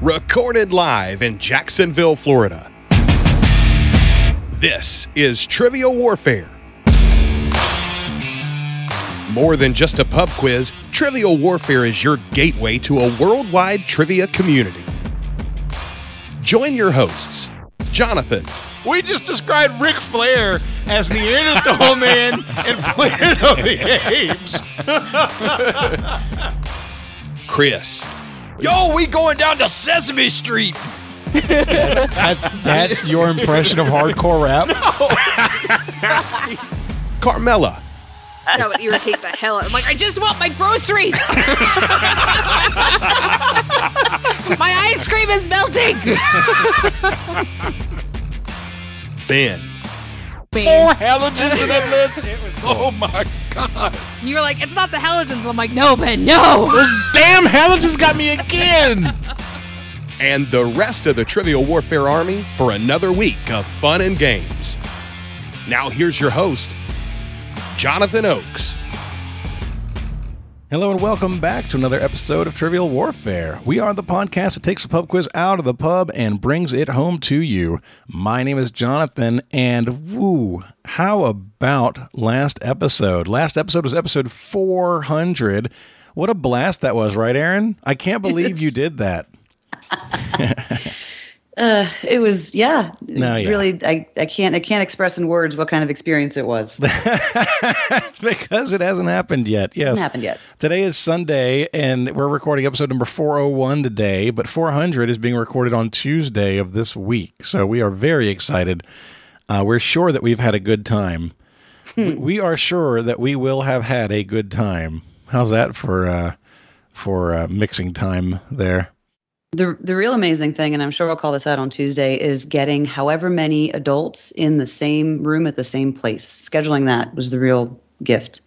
recorded live in Jacksonville, Florida. This is Trivia Warfare. More than just a pub quiz, Trivia Warfare is your gateway to a worldwide trivia community. Join your hosts, Jonathan. We just described Ric Flair as Neanderthal Man and Planet of the Apes. Chris. Yo, we going down to Sesame Street. That's your impression of hardcore rap? No. Carmela. That would irritate the hell out. I'm like, I just want my groceries. My ice cream is melting. Ben. 4 halogens in that list. Oh my God. You were like, it's not the halogens. I'm like, no, Ben, no. Those damn halogens got me again. And the rest of the Trivia Warfare Army for another week of fun and games. Now here's your host, Jonathan Oakes. Hello and welcome back to another episode of Trivial Warfare. We are the podcast that takes the pub quiz out of the pub and brings it home to you. My name is Jonathan, and woo, how about last episode? Last episode was episode 400. What a blast that was, right, Erin? I can't believe you did that. It was, yeah. No, yeah. Really, I can't express in words what kind of experience it was. It's because it hasn't happened yet. Yes. Hasn't happened yet. Today is Sunday, and we're recording episode number 401 today, but 400 is being recorded on Tuesday of this week. So we are very excited. We're sure that we've had a good time. We are sure that we will have had a good time. How's that for mixing time there? The real amazing thing, and I'm sure we'll call this out on Tuesday, is getting however many adults in the same room at the same place. Scheduling that was the real gift.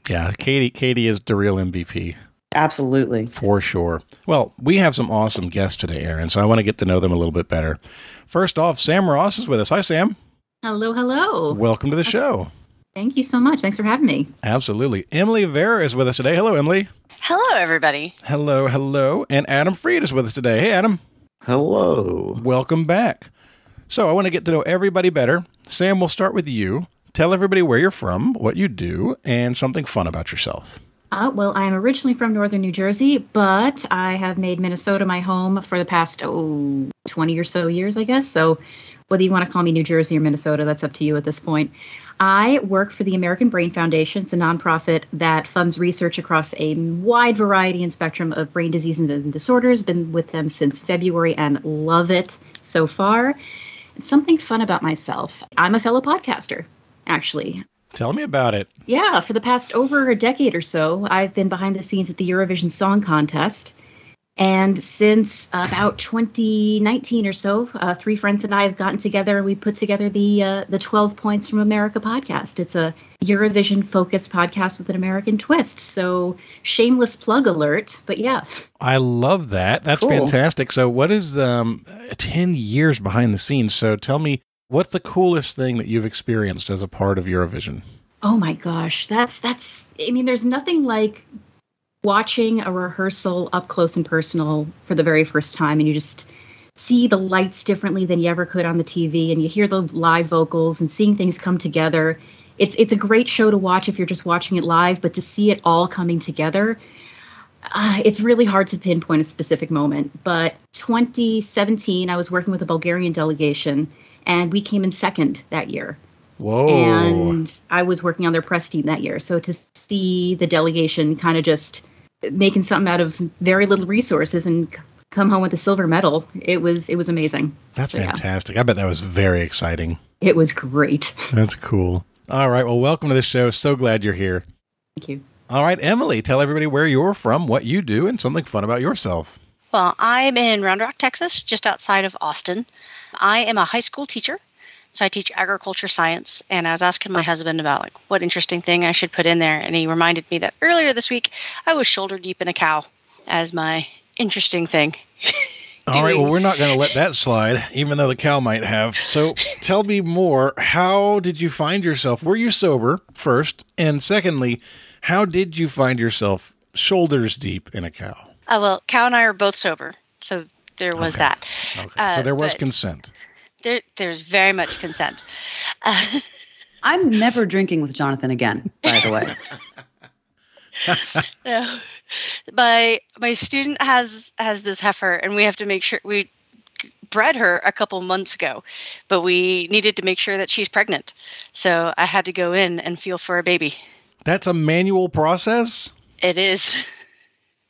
Yeah, Katie is the real MVP. Absolutely. For sure. Well, we have some awesome guests today, Erin, so I want to get to know them a little bit better. First off, Sam Ross is with us. Hi, Sam. Hello, hello. Welcome to the show. Thank you so much. Thanks for having me. Absolutely. Emily Veraa is with us today. Hello, Emily. Hello, everybody. Hello, hello. And Adam Freed is with us today. Hey, Adam. Hello. Welcome back. So I want to get to know everybody better. Sam, we'll start with you. Tell everybody where you're from, what you do, and something fun about yourself. Well, I'm originally from northern New Jersey, but I have made Minnesota my home for the past, 20 or so years, I guess. So whether you want to call me New Jersey or Minnesota, that's up to you at this point. I work for the American Brain Foundation. It's a nonprofit that funds research across a wide variety and spectrum of brain diseases and disorders. Been with them since February and love it so far. And something fun about myself. I'm a fellow podcaster, actually. Tell me about it. Yeah, for the past over a decade or so, I've been behind the scenes at the Eurovision Song Contest. And since about 2019 or so, 3 friends and I have gotten together and we put together the 12 Points from America podcast. It's a Eurovision-focused podcast with an American twist. So shameless plug alert, but yeah. I love that. That's cool. Fantastic. So what is 10 years behind the scenes? So tell me, what's the coolest thing that you've experienced as a part of Eurovision? Oh my gosh, that's there's nothing like watching a rehearsal up close and personal for the very first time, and you just see the lights differently than you ever could on the TV, and you hear the live vocals and seeing things come together. It's a great show to watch if you're just watching it live, but to see it all coming together, it's really hard to pinpoint a specific moment. But 2017, I was working with a Bulgarian delegation, and we came in second that year. Whoa. And I was working on their press team that year. So to see the delegation kind of just making something out of very little resources and come home with a silver medal, it was amazing. That's fantastic. Yeah. I bet that was very exciting. It was great. That's cool. All right. Well, welcome to the show. So glad you're here. Thank you. All right, Emily, tell everybody where you're from, what you do, and something fun about yourself. Well, I'm in Round Rock, Texas, just outside of Austin. I am a high school teacher. So I teach agriculture science, and I was asking my husband about what interesting thing I should put in there, and he reminded me that earlier this week I was shoulder deep in a cow as my interesting thing. All right, well, we're not going to let that slide, even though the cow might have. So tell me more. How did you find yourself? Were you sober, first? And secondly, how did you find yourself shoulders deep in a cow? Well, Cow and I are both sober, so there was Okay. that. Okay. So there was But consent. there's very much consent. I'm never drinking with Jonathan again, by the way. No. My student has this heifer, and we have to make sure we bred her a couple months ago, but we needed to make sure that she's pregnant. So I had to go in and feel for a baby. That's a manual process? It is.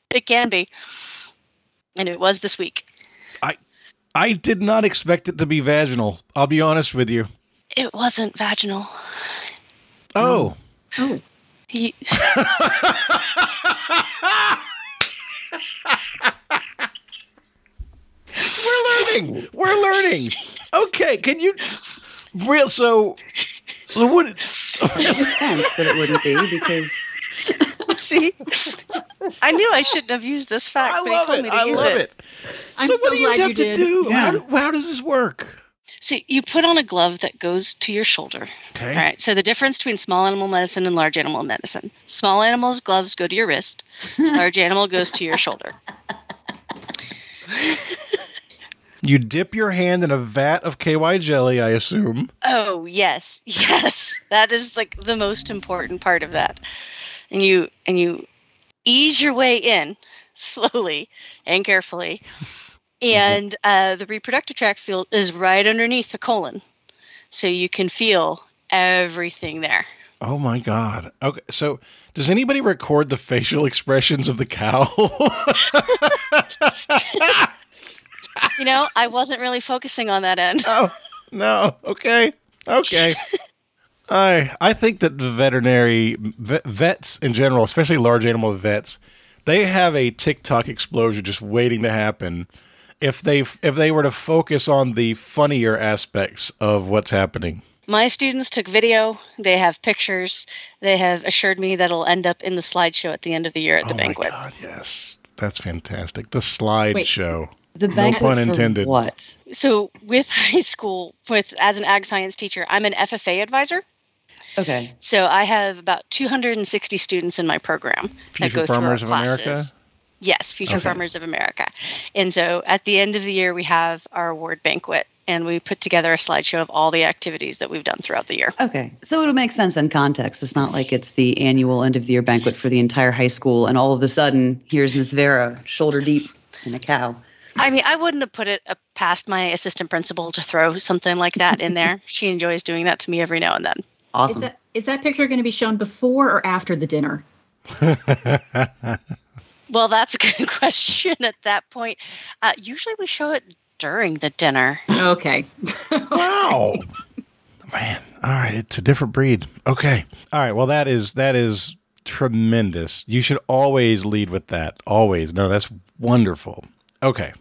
It can be. And it was this week. I did not expect it to be vaginal. I'll be honest with you. It wasn't vaginal. Oh. Oh, He, We're learning. Okay, can you so what It makes sense that it wouldn't be because see, I knew I shouldn't have used this fact, but he told me to use it. I'm so so what do you glad have you to did. do? Yeah. How does this work? So you put on a glove that goes to your shoulder. Okay. All right. So the difference between small animal medicine and large animal medicine. Small animals gloves go to your wrist. Large animal goes to your shoulder. You dip your hand in a vat of KY jelly, I assume. Oh, yes. Yes. That is like the most important part of that. And you ease your way in slowly and carefully. And the reproductive tract field is right underneath the colon. So you can feel everything there. Oh my God. Okay. So does anybody record the facial expressions of the cow? You know, I wasn't really focusing on that end. Oh, no. Okay. Okay. I think that the veterinary vets in general, especially large animal vets, they have a TikTok explosion just waiting to happen if they were to focus on the funnier aspects of what's happening. My students took video. They have pictures. They have assured me that it'll end up in the slideshow at the end of the year at the banquet. Oh my God, yes. That's fantastic. The slideshow. the No banquet pun for intended. what? So with high school, as an ag science teacher, I'm an FFA advisor. Okay. So I have about 260 students in my program that Future go Farmers through of our America? classes. Yes, Future Okay. Farmers of America. And so at the end of the year, we have our award banquet, and we put together a slideshow of all the activities that we've done throughout the year. Okay. So it'll make sense in context. It's not like it's the annual end of the year banquet for the entire high school, and all of a sudden, here's Miss Veraa, shoulder deep in a cow. I mean, I wouldn't have put it past my assistant principal to throw something like that in there. She enjoys doing that to me every now and then. Awesome. Is that picture going to be shown before or after the dinner? Well, that's a good question at that point. Usually we show it during the dinner. Okay. Wow. Man. All right. It's a different breed. Okay. All right. Well, that is tremendous. You should always lead with that. Always. No, that's wonderful. Okay.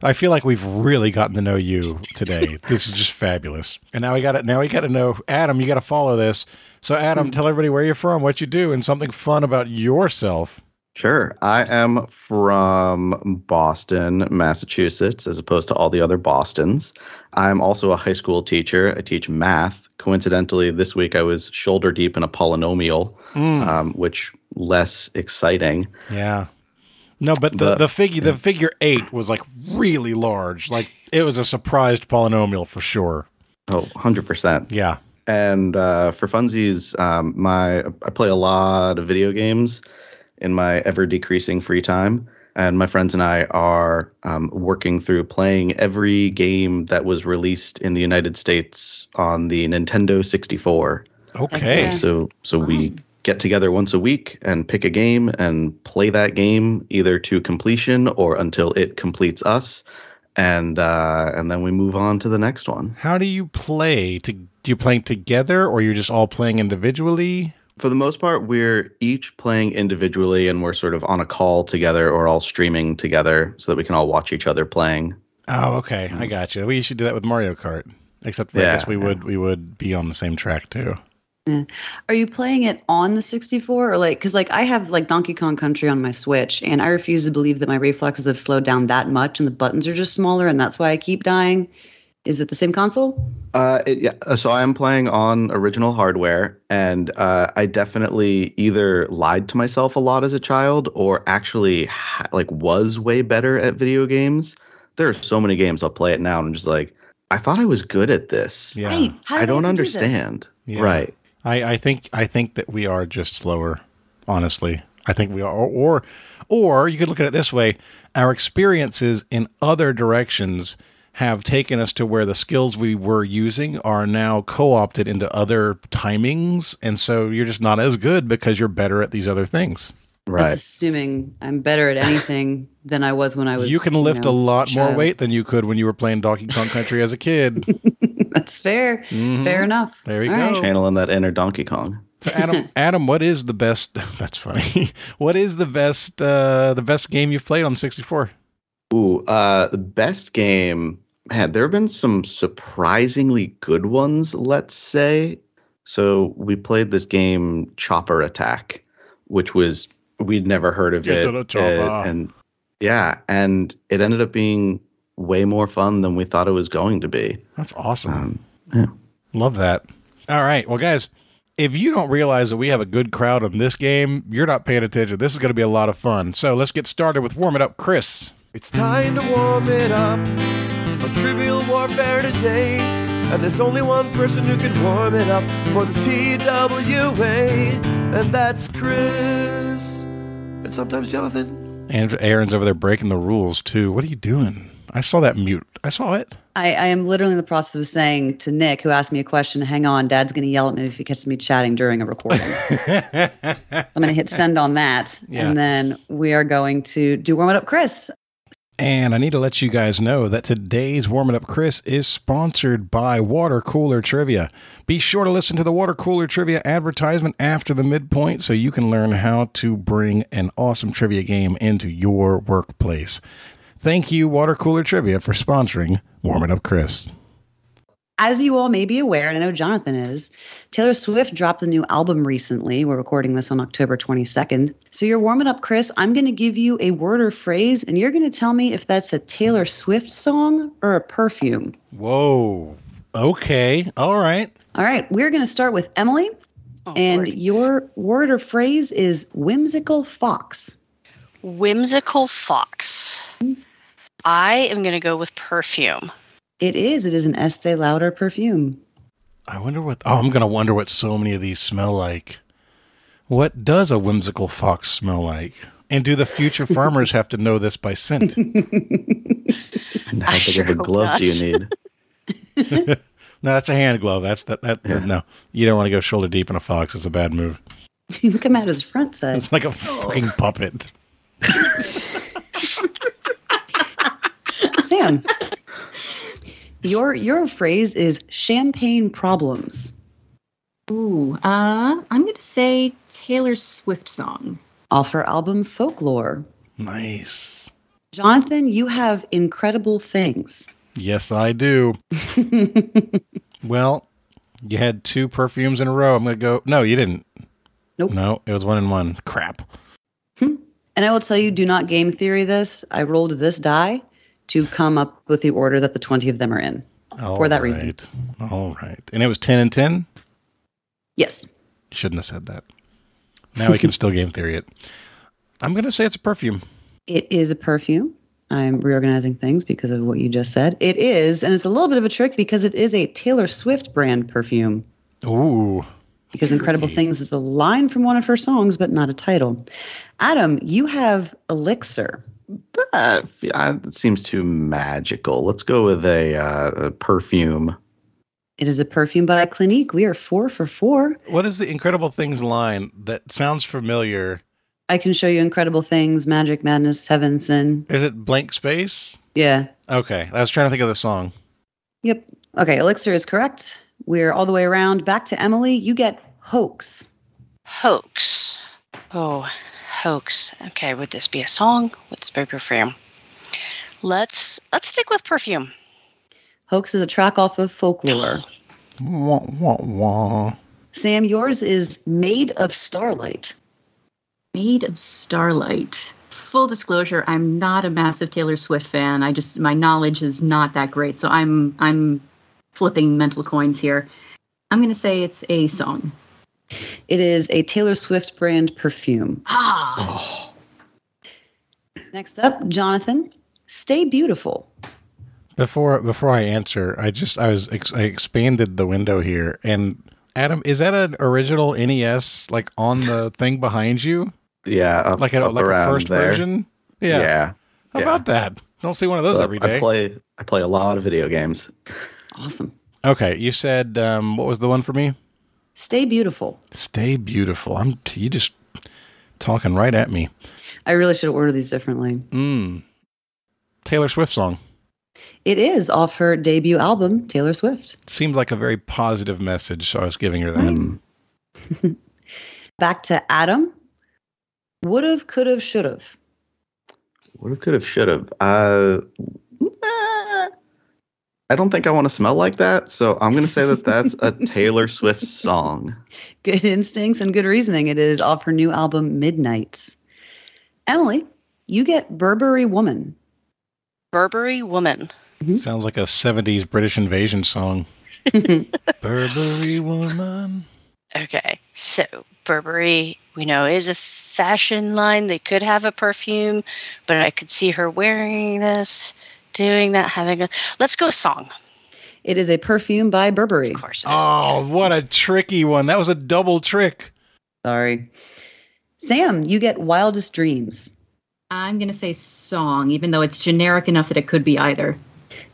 I feel like we've really gotten to know you today. This is just fabulous. And now we got to know Adam, you got to follow this. So Adam, tell everybody where you're from, what you do, and something fun about yourself. Sure. I am from Boston, Massachusetts, as opposed to all the other Bostons. I'm also a high school teacher. I teach math. Coincidentally, this week I was shoulder deep in a polynomial, which less exciting. Yeah. No, but the figure 8 was like really large. Like it was a surprised polynomial for sure. Oh, 100%. Yeah. And for funsies, I play a lot of video games in my ever-decreasing free time. And my friends and I are working through playing every game that was released in the United States on the Nintendo 64. Okay. Yeah. So we get together once a week and pick a game and play that game either to completion or until it completes us. And then we move on to the next one. How do you play? Do you play together or you're just all playing individually? For the most part, we're each playing individually and we're sort of on a call together or all streaming together so that we can all watch each other playing. Oh, okay. I got you. We should do that with Mario Kart. Except I guess we would be on the same track too. Yeah. Are you playing it on the 64 or because I have Donkey Kong Country on my Switch and I refuse to believe that my reflexes have slowed down that much and the buttons are just smaller and that's why I keep dying. Is it the same console? Yeah. So I'm playing on original hardware, and I definitely either lied to myself a lot as a child, or actually was way better at video games. there are so many games I'll play it now, and I'm just like, I thought I was good at this. Yeah. Right. How did I don't ever do understand. Yeah. Right. I think that we are just slower, honestly. I think we are. Or you could look at it this way. Our experiences in other directions have taken us to where the skills we were using are now co-opted into other timings. And so you're just not as good because you're better at these other things. Right. That's assuming I'm better at anything than I was when I was. You can lift a lot more child. weight than you could when you were playing Donkey Kong Country as a kid. That's fair. Mhm. Fair enough. There you All go. right. Channeling that inner Donkey Kong. So Adam, what is the best? That's funny. What is the best game you've played on 64? Ooh, the best game. Man, there have been some surprisingly good ones, let's say. So we played this game, Chopper Attack, which was, we'd never heard of Get it. to the chopper. And it ended up being way more fun than we thought it was going to be. That's awesome. Yeah. Love that. All right. Well, guys, if you don't realize that we have a good crowd on this game, you're not paying attention. This is going to be a lot of fun. So let's get started with Warm It Up, Chris. It's time to warm it up on Trivial Warfare today. And there's only one person who can warm it up for the TWA, and that's Chris. And sometimes Jonathan. And Erin's over there breaking the rules, too. What are you doing? I saw that mute. I saw it. I am literally in the process of saying to Nick, who asked me a question, hang on, Dad's going to yell at me if he catches me chatting during a recording. I'm going to hit send on that. Yeah. And then we are going to do Warm It Up, Chris. And I need to let you guys know that today's Warm It Up, Chris is sponsored by Water Cooler Trivia. Be sure to listen to the Water Cooler Trivia advertisement after the midpoint so you can learn how to bring an awesome trivia game into your workplace. Thank you, Water Cooler Trivia, for sponsoring Warm It Up, Chris. As you all may be aware, and I know Jonathan is, Taylor Swift dropped a new album recently. We're recording this on October 22nd. So you're warming up, Chris. I'm going to give you a word or phrase, and you're going to tell me if that's a Taylor Swift song or a perfume. Whoa. Okay. All right. All right. We're going to start with Emily. Lord. Your word or phrase is whimsical fox. Whimsical fox. I am going to go with perfume. It is. It is an Estee Lauder perfume. I wonder what... Oh, I'm going to wonder what so many of these smell like. What does a whimsical fox smell like? And do the future farmers have to know this by scent? And how big of a glove do you need? No, that's a hand glove. No, you don't want to go shoulder deep in a fox. It's a bad move. You come out his front side. It's like a fucking puppet. Sam, your phrase is champagne problems. Ooh, I'm going to say Taylor Swift song. Off her album Folklore. Nice. Jonathan, you have incredible things. Yes, I do. Well, you had 2 perfumes in a row. I'm going to go... No, you didn't. Nope. No, it was 1 and 1. Crap. And I will tell you, do not game theory this. I rolled this die to come up with the order that the 20 of them are in. For that reason. All right. And it was 10 and 10? Yes. Shouldn't have said that. Now we can still game theory it. I'm going to say it's a perfume. It is a perfume. I'm reorganizing things because of what you just said. It is, and it's a little bit of a trick because it is a Taylor Swift brand perfume. Ooh. Because Incredible Things is a line from one of her songs, but not a title. Adam, you have Elixir. It seems too magical. Let's go with a perfume. It is a perfume by Clinique. We are 4 for 4. What is the Incredible Things line that sounds familiar? I can show you Incredible Things, Magic, Madness, Heaven, Sin. Is it Blank Space? Yeah. Okay. I was trying to think of the song. Yep. Okay, Elixir is correct. We're all the way around. Back to Emily. You get Hoax. Hoax. Oh, hoax. Okay, would this be a song? Would this be a perfume? Let's stick with perfume. Hoax is a track off of Folklore. Wah, wah, wah. Sam, yours is Made of Starlight. Made of Starlight. Full disclosure, I'm not a massive Taylor Swift fan. My knowledge is not that great, so I'm flipping mental coins here. I'm going to say it's a song. It is a Taylor Swift brand perfume. Ah. Next up, Jonathan, Stay Beautiful. Before I answer, I expanded the window here, and Adam, is that an original NES like on the thing behind you? Yeah, up Like a first there. version? Yeah. How Yeah. about that? Don't see one of those every day. I play a lot of video games. Awesome. Okay, you said what was the one for me? Stay Beautiful. Stay Beautiful. You just talking right at me. I really should have ordered these differently. Taylor Swift song. It is off her debut album, Taylor Swift. Seemed like a very positive message, so I was giving her that. Back to Adam. Would've, could've, should've. Would've, could've, should've. I don't think I want to smell like that, so I'm going to say that that's a Taylor Swift song. Good instincts and good reasoning. It is off her new album, Midnights. Emily, you get Burberry Woman. Burberry Woman. Sounds like a 70s British invasion song. Burberry Woman. Okay, so Burberry, we know, is a fashion line. They could have a perfume, but I could see her wearing this, doing that, having a... Let's go song. It is a perfume by Burberry. Of course it is. Oh, what a tricky one. That was a double trick. Sorry. Sam, you get Wildest Dreams. I'm going to say song, even though it's generic enough that it could be either.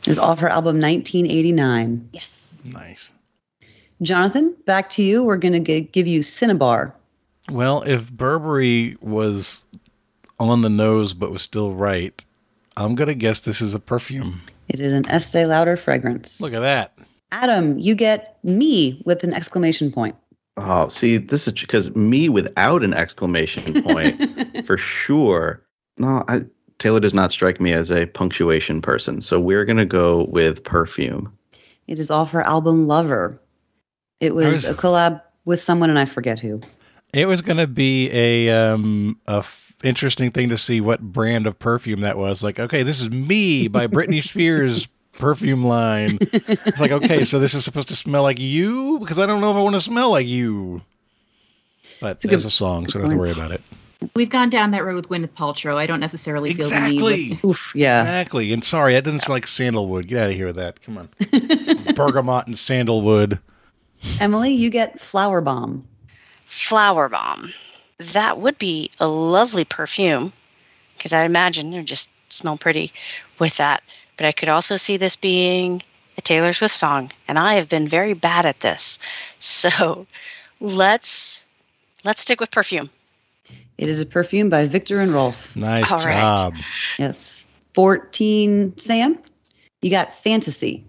It is off her album 1989. Yes. Nice. Jonathan, back to you. We're going to give you Cinnabar. Well, if Burberry was on the nose but was still right, I'm going to guess this is a perfume. It is an Estee Lauder fragrance. Look at that. Adam, you get Me with an exclamation point. Oh, see, this is because me without an exclamation point, for sure. No, Taylor does not strike me as a punctuation person, so we're going to go with perfume. It is off her album Lover. It was a collab with someone, and I forget who. It was going to be a interesting thing to see what brand of perfume that was. Like, okay, this is Me by Britney Spears perfume line. It's like, okay, so this is supposed to smell like you? Because I don't know if I want to smell like you. But it's a song, so I don't have to worry about it. We've gone down that road with Gwyneth Paltrow. I don't necessarily feel the need. Oof, yeah. Exactly. And sorry, that doesn't smell like sandalwood. Get out of here with that. Come on. Bergamot and sandalwood. Emily, you get Flower Bomb. Flower Bomb. That would be a lovely perfume, because I imagine it would just smell pretty with that. But I could also see this being a Taylor Swift song, and I have been very bad at this. So let's stick with perfume. It is a perfume by Victor and Rolf. Nice All job. Right. Yes. 14, Sam, you got Fantasy.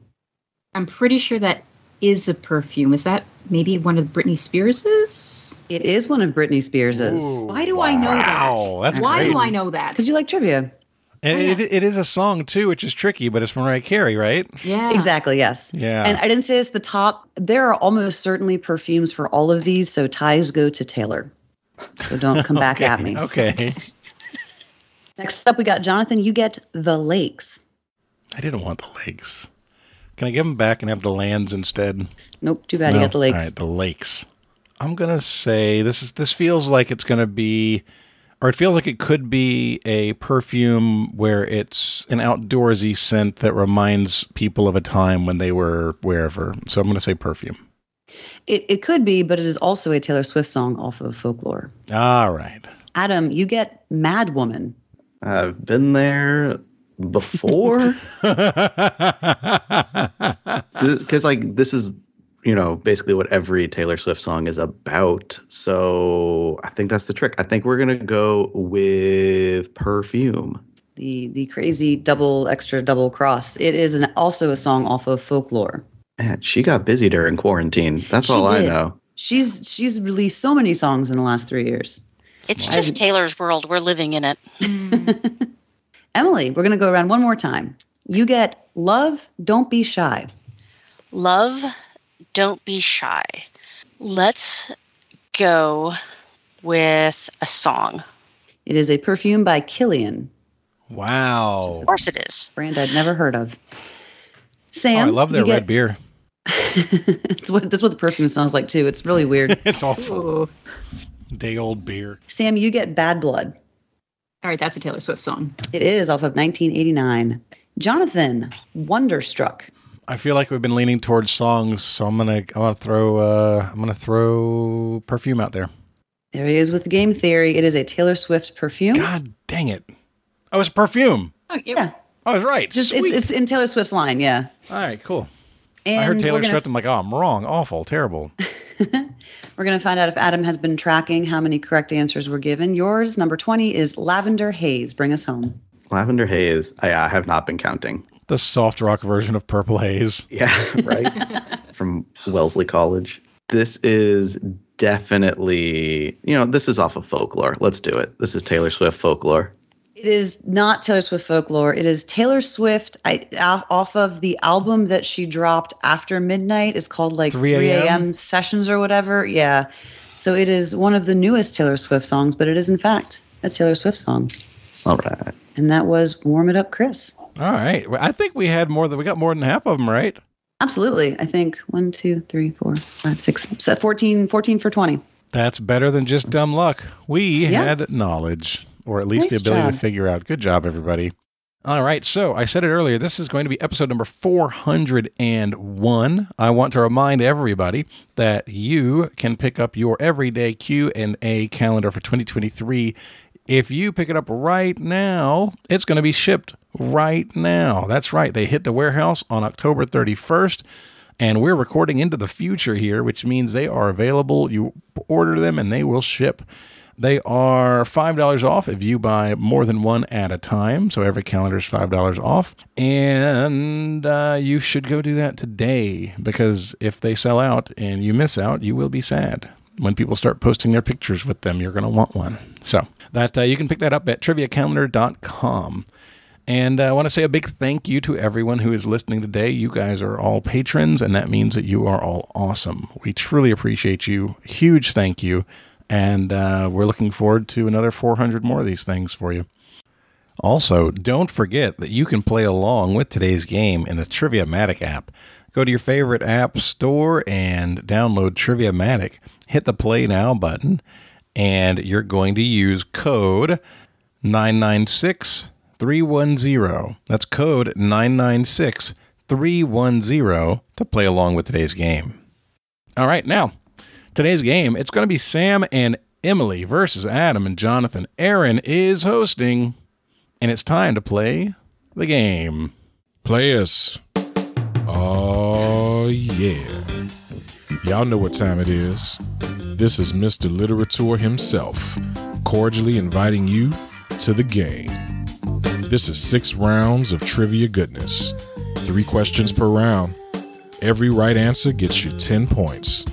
I'm pretty sure that is a perfume. Is that maybe one of Britney Spears's? It is one of Britney Spears's. Why do I know that? That's Why great. do I know that? Because you like trivia. And it is a song, too, which is tricky, but it's Mariah Carey, right? Yeah. Exactly, yes. Yeah. And I didn't say it's the top. There are almost certainly perfumes for all of these, so ties go to Taylor. So don't come back at me. Okay. Next up, we got Jonathan. You get The Lakes. I didn't want the lakes. Can I give them back and have the lands instead? Nope, too bad. You got The Lakes. All right, the lakes. I'm going to say this feels like it's going to be, or it feels like it could be a perfume where it's an outdoorsy scent that reminds people of a time when they were wherever. So I'm going to say perfume. It could be, but it is also a Taylor Swift song off of Folklore. All right. Adam, you get Mad Woman. I've been there before. Because this is, basically what every Taylor Swift song is about. So I think that's the trick. I think we're going to go with perfume. The crazy extra double cross. It is also a song off of Folklore. Man, she got busy during quarantine. That's all I know. She's released so many songs in the last 3 years. It's just Taylor's world. We're living in it. Emily, we're going to go around one more time. You get Love, Don't Be Shy. Love, Don't Be Shy. Let's go with a song. It is a perfume by Killian. Wow. Of course it is. Brand I'd never heard of. Sam, I love their red beer. That's what the perfume smells like, too. It's really weird. It's awful. Day-old beer. Sam, you get Bad Blood. All right, that's a Taylor Swift song. It is off of 1989. Jonathan, Wonderstruck. I feel like we've been leaning towards songs, so I'm gonna throw Perfume out there. There he is with the game theory. It is a Taylor Swift Perfume. God dang it! Oh, it's Perfume. Oh, Yeah. I was right. Just it's in Taylor Swift's line, yeah. All right, cool. And I heard Taylor Swift. I'm like, oh, I'm wrong. Awful. Terrible. We're going to find out if Adam has been tracking how many correct answers were given. Yours, number 20, is Lavender Haze. Bring us home. Lavender Haze. I have not been counting. The soft rock version of Purple Haze. Yeah, right. From Wellesley College. This is definitely, this is off of Folklore. Let's do it. This is Taylor Swift Folklore. It is not Taylor Swift Folklore. It is Taylor Swift off of the album that she dropped after midnight. It's called like 3 a.m. Sessions or whatever. Yeah. So it is one of the newest Taylor Swift songs, but it is in fact a Taylor Swift song. All right. And that was Warm It Up, Chris. All right. Well, I think we got more than half of them, right? Absolutely. I think 1, 2, 3, 4, 5, 6, 7, 14 for 20. That's better than just dumb luck. We had knowledge. Or at least the ability to figure out. Good job, everybody. All right, so I said it earlier. This is going to be episode number 401. I want to remind everybody that you can pick up your everyday Q&A calendar for 2023. If you pick it up right now, it's going to be shipped right now. That's right. They hit the warehouse on October 31st. And we're recording into the future here, which means they are available. You order them and they will ship. They are $5 off if you buy more than one at a time. So every calendar is $5 off. And you should go do that today, because if they sell out and you miss out, you will be sad. When people start posting their pictures with them, you're going to want one. So that you can pick that up at triviacalendar.com. And I want to say a big thank you to everyone who is listening today. You guys are all patrons, and that means that you are all awesome. We truly appreciate you. Huge thank you. And we're looking forward to another 400 more of these things for you. Also, don't forget that you can play along with today's game in the Trivia-Matic app. Go to your favorite app store and download Trivia-Matic. Hit the Play Now button, and you're going to use code 996310. That's code 996310 to play along with today's game. All right, now, today's game, it's going to be Sam and Emily versus Adam and Jonathan. Erin is hosting, and it's time to play the game. Players. Oh, yeah. Y'all know what time it is. This is Mr. Literature himself, cordially inviting you to the game. This is 6 rounds of trivia goodness. 3 questions per round. Every right answer gets you 10 points.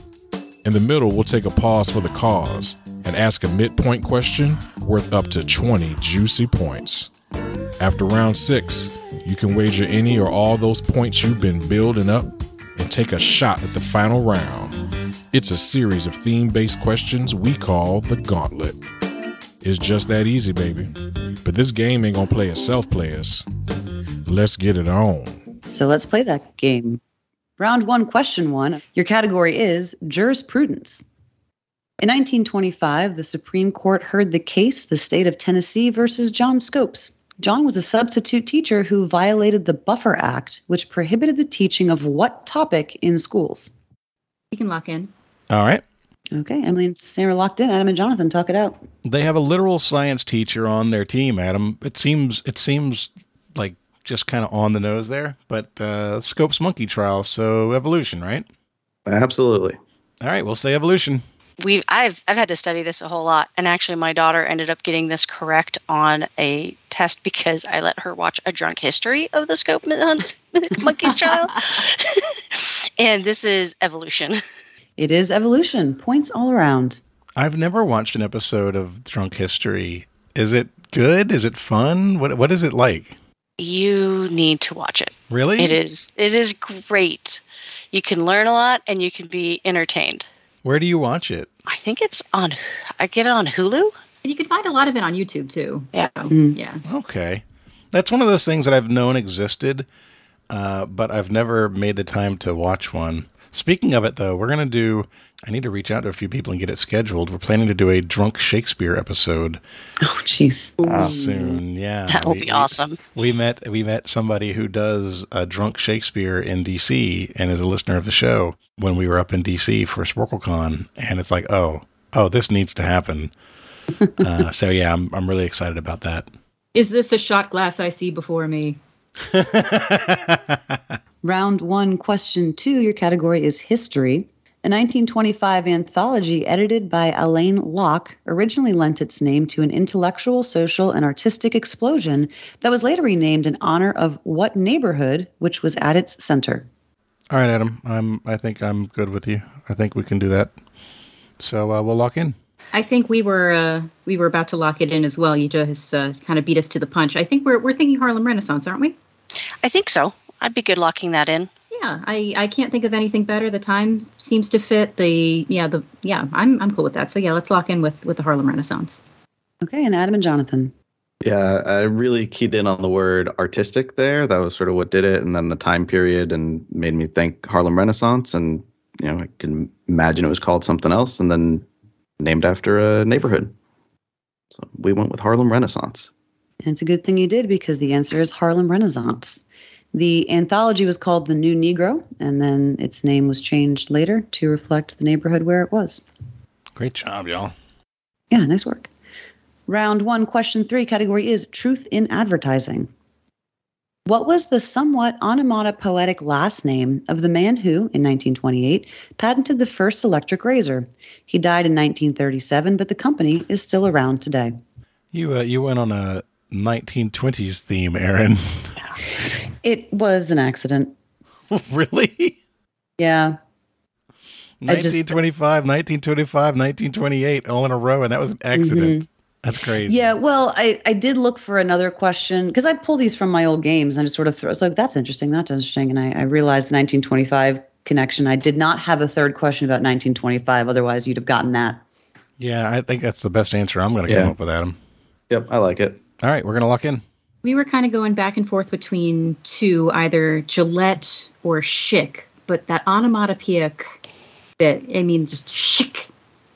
In the middle, we'll take a pause for the cause and ask a midpoint question worth up to 20 juicy points. After round 6, you can wager any or all those points you've been building up and take a shot at the final round. It's a series of theme-based questions we call the Gauntlet. It's just that easy, baby. But this game ain't gonna play itself, players. Let's get it on. So let's play that game. Round 1, question 1. Your category is jurisprudence. In 1925, the Supreme Court heard the case, the state of Tennessee versus John Scopes. John was a substitute teacher who violated the Buffer Act, which prohibited the teaching of what topic in schools? You can lock in. All right. Okay, Emily and Sam are locked in. Adam and Jonathan, talk it out. They have a literal science teacher on their team, Adam. It seems like just kind of on the nose there, but Scopes monkey trial, so evolution, right? Absolutely. All right, we'll say evolution. I've had to study this a whole lot, and actually my daughter ended up getting this correct on a test because I let her watch a drunk history of the Scope monkey's trial. And this is evolution. It is evolution. Points all around. I've never watched an episode of Drunk History. Is it good? Is it fun? What is it like? You need to watch it. Really? It is great. You can learn a lot and you can be entertained. Where do you watch it? I think I get it on Hulu. And you can find a lot of it on YouTube too. Yeah. So, yeah. Okay. That's one of those things that I've known existed, but I've never made the time to watch one. Speaking of it, though, we're going to do, I need to reach out to a few people and get it scheduled. We're planning to do a Drunk Shakespeare episode. Oh, jeez. Soon. Yeah. That will be awesome. We met somebody who does Drunk Shakespeare in DC and is a listener of the show when we were up in DC for SporkleCon. And it's like, oh, this needs to happen. So yeah, I'm really excited about that. Is this a shot glass I see before me? Round 1, question 2. Your category is history. A 1925 anthology edited by Alain Locke originally lent its name to an intellectual, social, and artistic explosion that was later renamed in honor of what neighborhood, which was at its center? All right, Adam. I think I'm good with you. I think we can do that. So we'll lock in. I think we were about to lock it in as well. You just kind of beat us to the punch. I think we're thinking Harlem Renaissance, aren't we? I think so. I'd be good locking that in. Yeah, I can't think of anything better. The time seems to fit. I'm cool with that. So yeah, let's lock in with the Harlem Renaissance. Okay, and Adam and Jonathan. Yeah, I really keyed in on the word artistic there. That was sort of what did it, and then the time period, and made me think Harlem Renaissance. And I can imagine it was called something else, and then named after a neighborhood. So we went with Harlem Renaissance. And it's a good thing you did, because the answer is Harlem Renaissance. The anthology was called The New Negro, and then its name was changed later to reflect the neighborhood where it was. Great job, y'all. Yeah, nice work. Round 1, question 3, category is Truth in Advertising. What was the somewhat onomatopoetic last name of the man who, in 1928, patented the first electric razor? He died in 1937, but the company is still around today. You went on a 1920s theme, Erin. It was an accident. Really? Yeah. 1925, 1928, all in a row, and that was an accident. Mm-hmm. That's crazy. Yeah, well, I did look for another question, because I pull these from my old games, and I just sort of throw, it's like, that's interesting, and I realized the 1925 connection. I did not have a third question about 1925, otherwise you'd have gotten that. Yeah, I think that's the best answer I'm going to come up with, Adam. Yep, I like it. All right, we're going to lock in. We were kind of going back and forth between two, either Gillette or Schick, but that onomatopoeic bit, just Schick,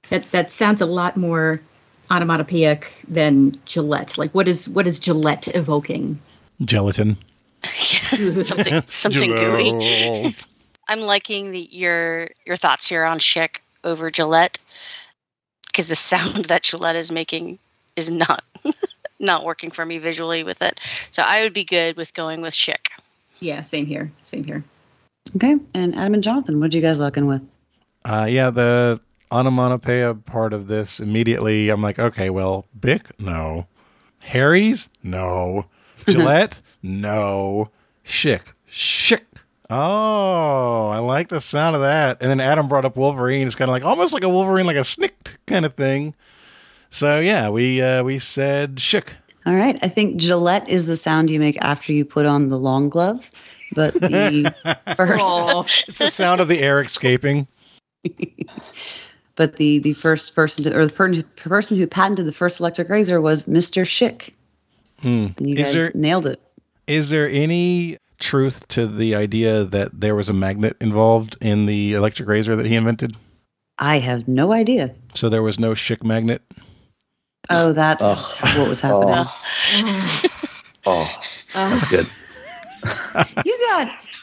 that sounds a lot more onomatopoeic than Gillette. Like, what is Gillette evoking? Gelatin. something gooey. I'm liking your thoughts here on Schick over Gillette, because the sound that Gillette is making is not working for me visually with it. So I would be good with going with Schick. Yeah, same here. Okay, and Adam and Jonathan, what did you guys lock in with? The onomatopoeia part of this, immediately I'm like, okay, well, Bic? No. Harry's? No. Gillette? No. Schick. Oh, I like the sound of that. And then Adam brought up Wolverine. It's kind of like, almost like a Wolverine, like a snicked kind of thing. So yeah, we said Schick. All right. I think Gillette is the sound you make after you put on the long glove, but the first it's the sound of the air escaping. But the first person the person who patented the first electric razor was Mr. Schick. And you guys nailed it. Is there any truth to the idea that there was a magnet involved in the electric razor that he invented? I have no idea. So there was no Schick magnet? Oh, that's what was happening. That's good.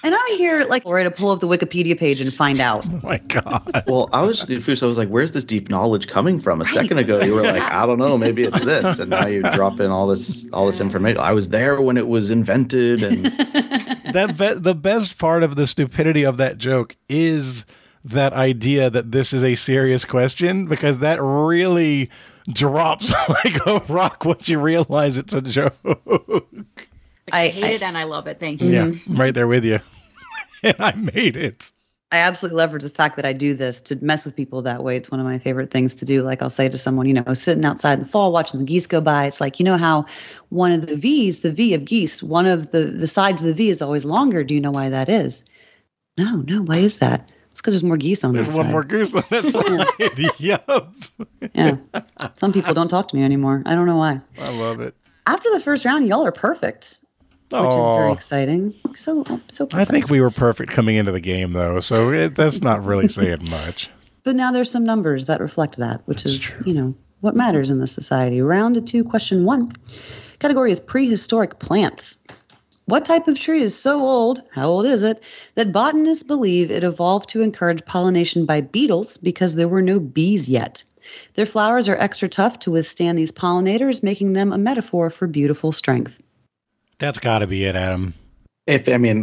And I'm here, ready to pull up the Wikipedia page and find out. Oh my God. Well, I was confused. I was like, where's this deep knowledge coming from? A second ago, you were like, I don't know, maybe it's this. And now you drop in all this information. I was there when it was invented. And the best part of the stupidity of that joke is that idea that this is a serious question, because that really drops like a rock once you realize it's a joke. I hate it and I love it. Thank you. Yeah, I'm right there with you. And I made it. I absolutely leverage the fact that I do this to mess with people that way. It's one of my favorite things to do. Like, I'll say to someone, sitting outside in the fall watching the geese go by, it's like, how one of the V's, the V of geese, one of the sides of the V is always longer. Do you know why that is? No. Why is that? It's because there's more geese on that side. There's one more goose on that side. Yup. Yeah. Some people don't talk to me anymore. I don't know why. I love it. After the first round, y'all are perfect. which is very Aw. exciting. So I think we were perfect coming into the game, though, so that's not really saying much. But now there's some numbers that reflect that, which is, what matters in this society. Round 2, question 1. Category is prehistoric plants. What type of tree is so old, how old is it, that botanists believe it evolved to encourage pollination by beetles because there were no bees yet? Their flowers are extra tough to withstand these pollinators, making them a metaphor for beautiful strength. That's got to be it, Adam.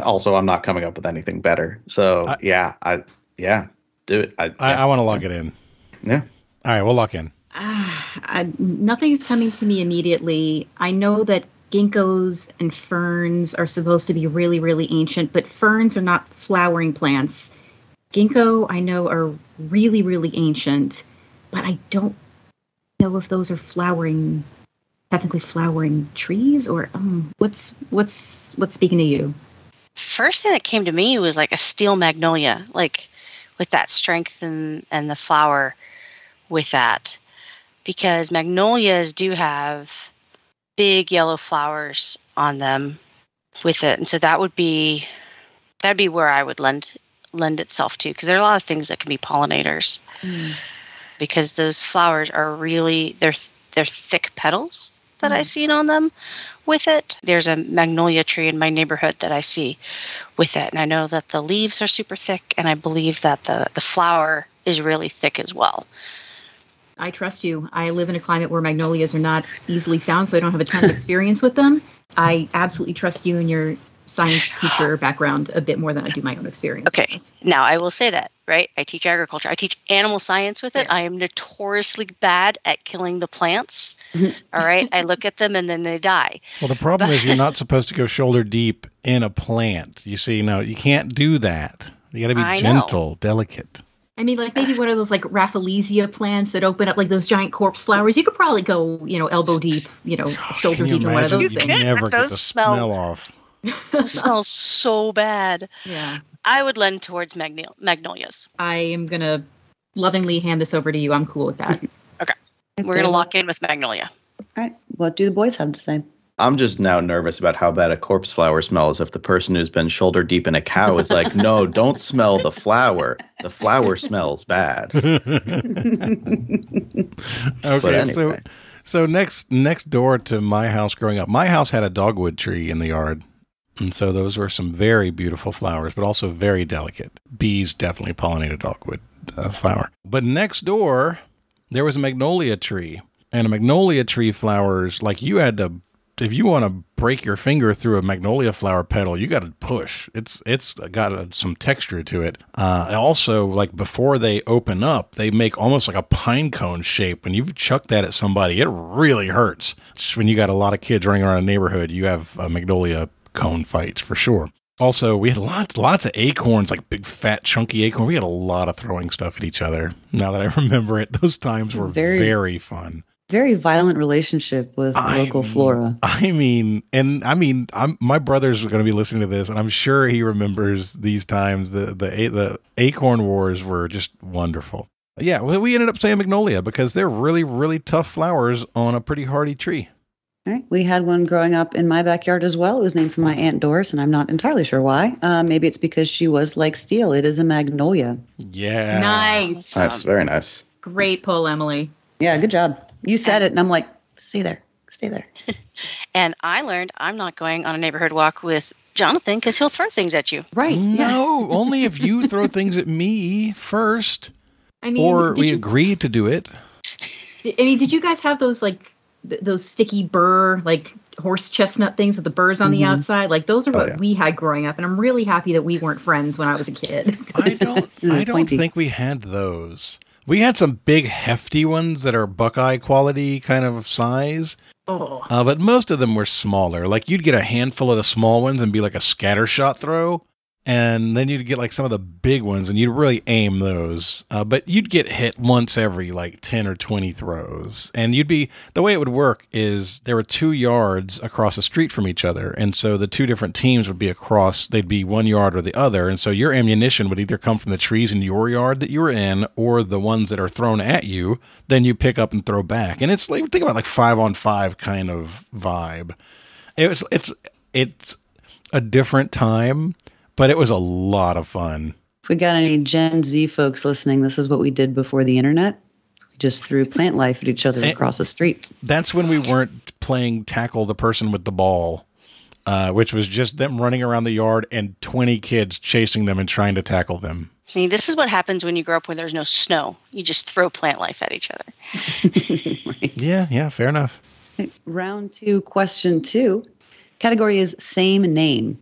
Also, I'm not coming up with anything better. So, do it. I want to lock it in. Yeah. All right, we'll lock in. Nothing's coming to me immediately. I know that ginkgos and ferns are supposed to be really, really ancient, but ferns are not flowering plants. Ginkgo, I know, are really, really ancient, but I don't know if those are technically flowering trees, or what's speaking to you? First thing that came to me was like a steel magnolia, like with that strength and the flower with that, because magnolias do have big yellow flowers on them with it, and so that'd be where I would lend itself to, because there are a lot of things that can be pollinators, because those flowers are really they're thick petals that I've seen on them with it. There's a magnolia tree in my neighborhood that I see with it, and I know that the leaves are super thick, and I believe that the flower is really thick as well. I trust you. I live in a climate where magnolias are not easily found, so I don't have a ton of experience with them. I absolutely trust you and your science teacher background a bit more than I do my own experience. Okay. Now, I will say that, right? I teach agriculture. I teach animal science with it. Yeah. I am notoriously bad at killing the plants. All right? I look at them and then they die. Well, the problem is you're not supposed to go shoulder deep in a plant. You see, no, you can't do that. You got to be gentle, delicate. I mean, like maybe one of those like Rafflesia plants that open up like those giant corpse flowers. You could probably go, elbow deep, shoulder deep in one of those You things. never get Those the smell off. It smells so bad. Yeah. I would lend towards magnolias. I am going to lovingly hand this over to you. I'm cool with that. Okay. We're going to lock in with magnolia. All right. What do the boys have to say? I'm just now nervous about how bad a corpse flower smells if the person who's been shoulder deep in a cow is like, no, don't smell the flower. The flower smells bad. Okay, anyway. so next door to my house growing up, my house had a dogwood tree in the yard. And so those were some very beautiful flowers, but also very delicate. Bees definitely pollinate a dogwood flower. But next door, there was a magnolia tree. And a magnolia tree flowers, like you had to, if you want to break your finger through a magnolia flower petal, you got to push. It's got some texture to it. Also, like before they open up, they make almost like a pine cone shape. When you chuck that at somebody, it really hurts. Just when you got a lot of kids running around a neighborhood, you have magnolia cone fights for sure. Also, we had lots of acorns, like big, fat, chunky acorn. We had a lot of throwing stuff at each other. Now that I remember it, those times were very fun. Very violent relationship with local flora. My brother's going to be listening to this, and I'm sure he remembers these times. The acorn wars were just wonderful. Yeah, well, we ended up saying magnolia because they're really, really tough flowers on a pretty hardy tree. All right. We had one growing up in my backyard as well. It was named for my Aunt Doris, and I'm not entirely sure why. Maybe it's because she was like steel. It is a magnolia. Yeah. Nice. That's very nice. Great pull, Emily. Yeah, good job. You said it, and I'm like, stay there. And I learned I'm not going on a neighborhood walk with Jonathan because he'll throw things at you. Right. No, only if you throw things at me first. I mean, or we agree to do it. Did you guys have those those sticky burr, like horse chestnut things with the burrs on the outside? Like those are what we had growing up, and I'm really happy that we weren't friends when I was a kid. I don't think we had those. We had some big hefty ones that are Buckeye quality kind of size. But most of them were smaller. Like you'd get a handful of the small ones and be like a scatter shot throw. And then you'd get like some of the big ones and you'd really aim those. But you'd get hit once every like 10 or 20 throws. And the way it would work is there were 2 yards across the street from each other. And so the 2 different teams would be they'd be 1 yard or the other. And so your ammunition would either come from the trees in your yard that you were in or the ones that are thrown at you. Then you pick up and throw back. And it's like, think about like 5-on-5 kind of vibe. It's a different time, but it was a lot of fun. If we got any Gen Z folks listening, this is what we did before the internet. We just threw plant life at each other across the street. That's when we weren't playing tackle the person with the ball, which was just them running around the yard and 20 kids chasing them and trying to tackle them. See, this is what happens when you grow up where there's no snow. You just throw plant life at each other. Right. Yeah, fair enough. Okay, round 2, question 2. Category is same name.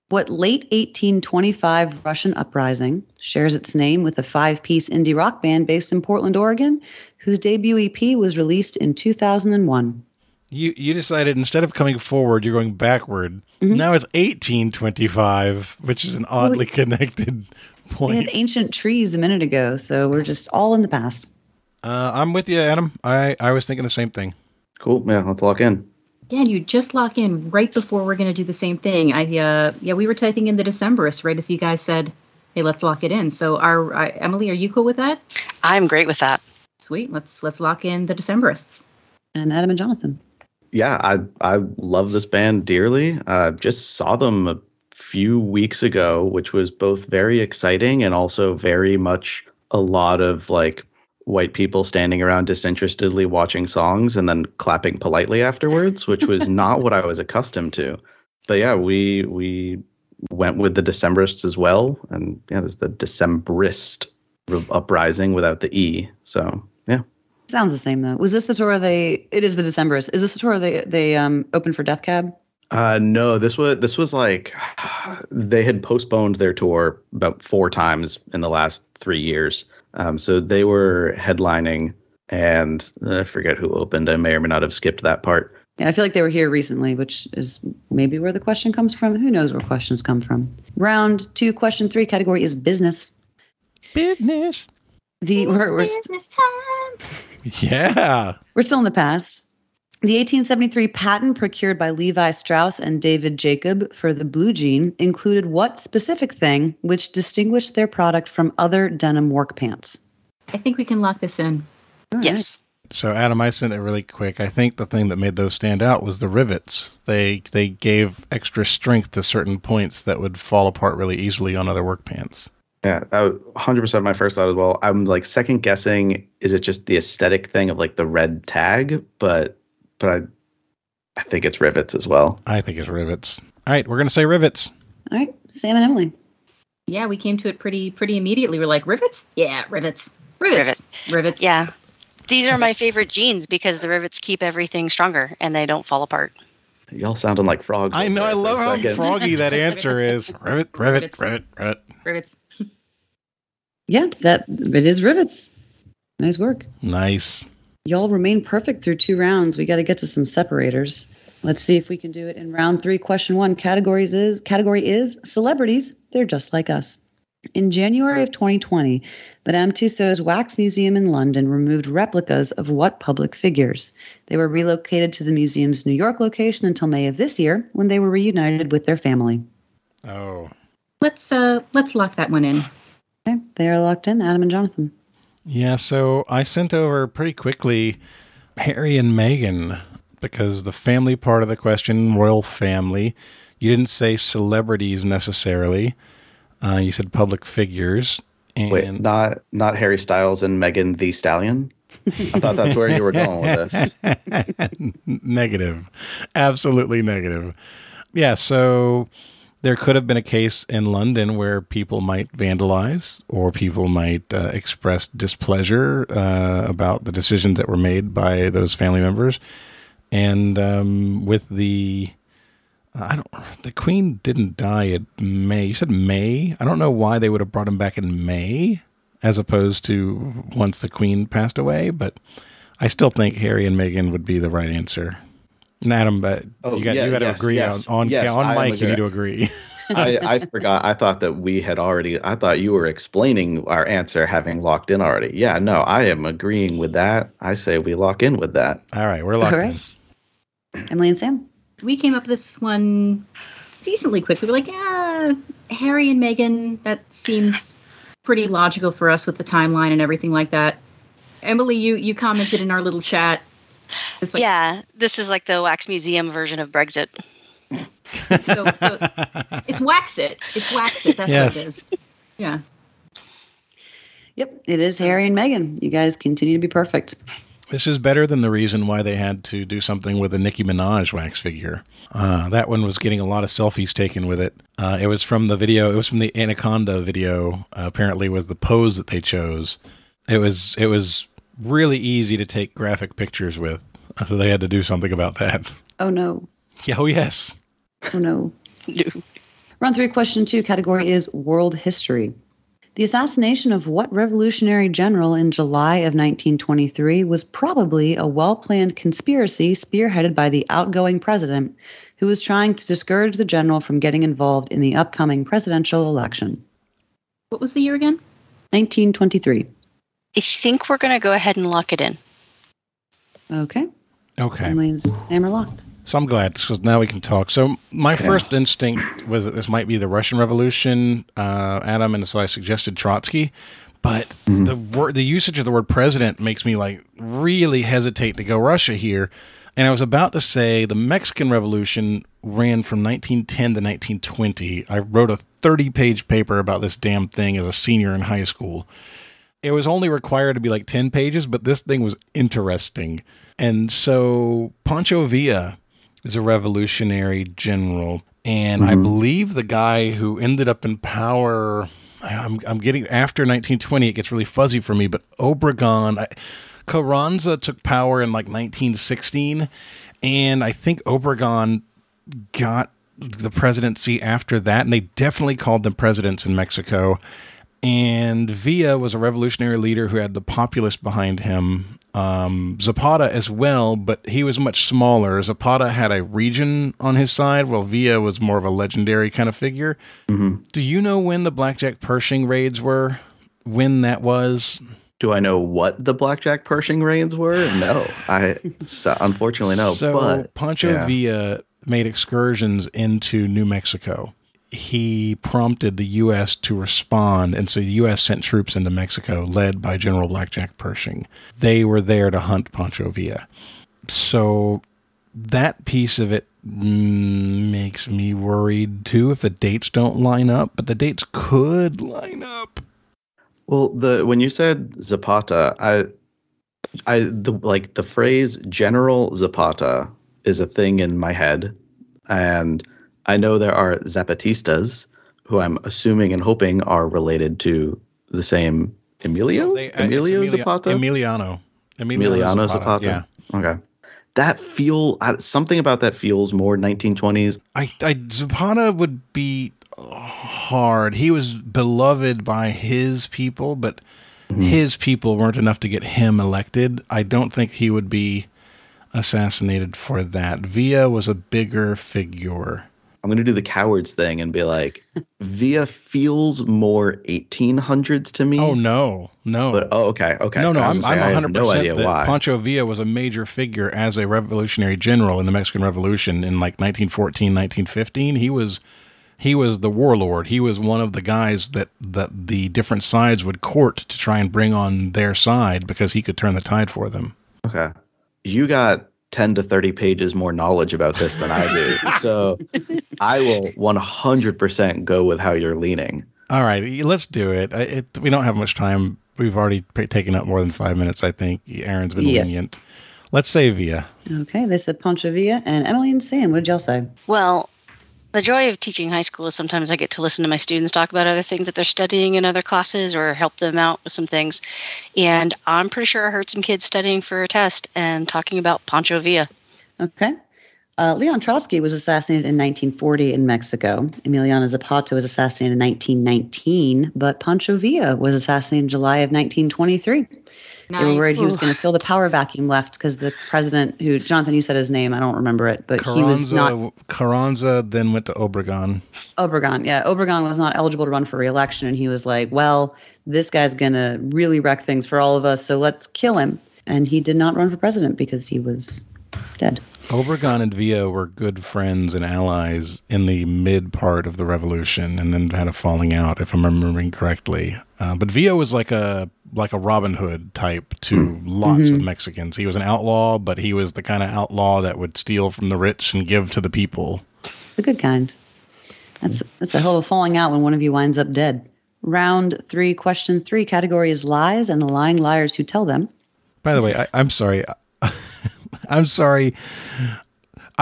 What late 1825 Russian uprising shares its name with a 5-piece indie rock band based in Portland, Oregon, whose debut EP was released in 2001? You decided instead of coming forward, you're going backward. Mm-hmm. Now it's 1825, which is an oddly connected point. We had ancient trees a minute ago, so we're just all in the past. I'm with you, Adam. I was thinking the same thing. Cool. Yeah, let's lock in. Dan, you just lock in right before we're going to do the same thing. We were typing in the Decemberists right as you guys said, hey, let's lock it in. So Emily, are you cool with that? I'm great with that. Sweet. Let's lock in the Decemberists. And Adam and Jonathan. Yeah, I love this band dearly. Just saw them a few weeks ago, which was both very exciting and also very much a lot of like white people standing around disinterestedly watching songs and then clapping politely afterwards, which was not what I was accustomed to. But yeah, we went with the Decemberists as well. And yeah, there's the Decemberist uprising without the E. So yeah. Sounds the same though. Was this the tour it is the Decemberists. Is this the tour they opened for Death Cab? No, this was like they had postponed their tour about 4 times in the last 3 years. So they were headlining, and I forget who opened. I may or may not have skipped that part. Yeah, I feel like they were here recently, which is maybe where the question comes from. Who knows where questions come from? Round 2, question 3, category is business. Business. We're business time. Yeah. We're still in the past. The 1873 patent procured by Levi Strauss and David Jacob for the blue jean included what specific thing which distinguished their product from other denim work pants? I think we can lock this in. All yes. Right. So, Adam, I sent it really quick. I think the thing that made those stand out was the rivets. They gave extra strength to certain points that would fall apart really easily on other work pants. Yeah, that was 100% my first thought as well. I'm like second guessing, is it just the aesthetic thing of like the red tag? But I think it's rivets as well. I think it's rivets. All right, we're going to say rivets. All right, Sam and Emily. Yeah, we came to it pretty immediately. We're like, rivets? Yeah, rivets. Rivets. Yeah. These are my favorite jeans because the rivets keep everything stronger and they don't fall apart. Y'all sounding like frogs. I know. I love how froggy that answer is. Rivet. Rivets. Yeah, it is rivets. Nice work. Nice. Y'all remain perfect through 2 rounds. We got to get to some separators. Let's see if we can do it in round 3. Question 1. Category is celebrities. They're just like us. In January of 2020, Madame Tussauds Wax Museum in London removed replicas of what public figures? They were relocated to the museum's New York location until May of this year, when they were reunited with their family. Oh. Let's lock that one in. Okay, they are locked in. Adam and Jonathan. Yeah, so I sent over pretty quickly Harry and Meghan because the family part of the question, royal family, you didn't say celebrities necessarily. You said public figures. And wait, not Harry Styles and Megan Thee Stallion? I thought that's where you were going with this. Negative. Absolutely negative. Yeah, so there could have been a case in London where people might vandalize or people might express displeasure about the decisions that were made by those family members. And with the Queen didn't die in May. You said May? I don't know why they would have brought him back in May as opposed to once the Queen passed away, but I still think Harry and Meghan would be the right answer. And Adam, you got to agree on mic. You need to agree. I forgot. I thought that we had already. I thought you were explaining our answer, having locked in already. Yeah, no, I am agreeing with that. I say we lock in with that. All right, we're locked in. Emily and Sam. We came up with this one decently quickly. We're like, yeah, Harry and Meghan. That seems pretty logical for us with the timeline and everything like that. Emily, you commented in our little chat. It's like, yeah, this is like the Wax Museum version of Brexit. So it's wax it. It's wax it. That's Yes. what it is. Yeah. Yep, it is Harry and Meghan. You guys continue to be perfect. This is better than the reason why they had to do something with a Nicki Minaj wax figure. That one was getting a lot of selfies taken with it. It was from the video. It was from the Anaconda video. Apparently, was the pose that they chose. It was really easy to take graphic pictures with, so they had to do something about that. Oh, no. Yeah, oh, yes. Oh, no. Round 3, question 2, category is world history. The assassination of what revolutionary general in July of 1923 was probably a well-planned conspiracy spearheaded by the outgoing president, who was trying to discourage the general from getting involved in the upcoming presidential election? What was the year again? 1923. I think we're going to go ahead and lock it in. Okay. Okay. Emily and Sam are locked. So I'm glad, because now we can talk. So my first instinct was that this might be the Russian Revolution, Adam, and so I suggested Trotsky. But the usage of the word president makes me like really hesitate to go Russia here. And I was about to say the Mexican Revolution ran from 1910 to 1920. I wrote a 30-page paper about this damn thing as a senior in high school. It was only required to be like 10 pages, but this thing was interesting. And so Pancho Villa is a revolutionary general, and I believe the guy who ended up in power, I'm getting after 1920, it gets really fuzzy for me, but Obregon, Carranza took power in like 1916, and I think Obregon got the presidency after that, and they definitely called them presidents in Mexico. And Villa was a revolutionary leader who had the populace behind him. Zapata as well, but he was much smaller. Zapata had a region on his side, while Villa was more of a legendary kind of figure. Do you know when the Blackjack Pershing raids were? When that was? Do I know what the Blackjack Pershing raids were? No, unfortunately no. So but Pancho Villa made excursions into New Mexico. He prompted the U.S. to respond, and so the U.S. sent troops into Mexico, led by General Blackjack Pershing. They were there to hunt Pancho Villa. So that piece of it makes me worried, too, if the dates don't line up, but the dates could line up. Well, when you said Zapata, the phrase General Zapata is a thing in my head, and I know there are Zapatistas who I'm assuming and hoping are related to the same Emilio? Zapata? Emiliano Zapata. Yeah. Okay. That something about that feels more 1920s. Zapata would be hard. He was beloved by his people, but his people weren't enough to get him elected. I don't think he would be assassinated for that. Villa was a bigger figure. I'm going to do the cowards thing and be like, Villa feels more 1800s to me. Oh, no. But, okay. No, I'm 100% no idea that why. Pancho Villa was a major figure as a revolutionary general in the Mexican Revolution in like 1914, 1915. He was the warlord. He was one of the guys that the different sides would court to try and bring on their side because he could turn the tide for them. Okay. You got 10 to 30 pages more knowledge about this than I do. So I will 100% go with how you're leaning. All right, let's do it. We don't have much time. We've already taken up more than 5 minutes, I think. Erin's been lenient. Let's say Villa. Okay, they said Pancho Villa. And Emily and Sam, what did y'all say? Well, the joy of teaching high school is sometimes I get to listen to my students talk about other things that they're studying in other classes or help them out with some things. And I'm pretty sure I heard some kids studying for a test and talking about Pancho Villa. Okay. Leon Trotsky was assassinated in 1940 in Mexico. Emiliano Zapata was assassinated in 1919, but Pancho Villa was assassinated in July of 1923. Nice. They were worried he was going to fill the power vacuum left because the president, who, Jonathan, you said his name, I don't remember it, but he was not. Carranza then went to Obregon. Obregon was not eligible to run for re-election, and he was like, well, this guy's going to really wreck things for all of us, so let's kill him. And he did not run for president because he was dead. Obregon and Villa were good friends and allies in the mid part of the revolution, and then had a falling out, if I'm remembering correctly. But Villa was like a Robin Hood type to lots of Mexicans. He was an outlaw, but he was the kind of outlaw that would steal from the rich and give to the people. The good kind. That's a hell of a falling out when one of you winds up dead. Round 3, question 3, category is lies and the lying liars who tell them. By the way, I'm sorry. I'm sorry.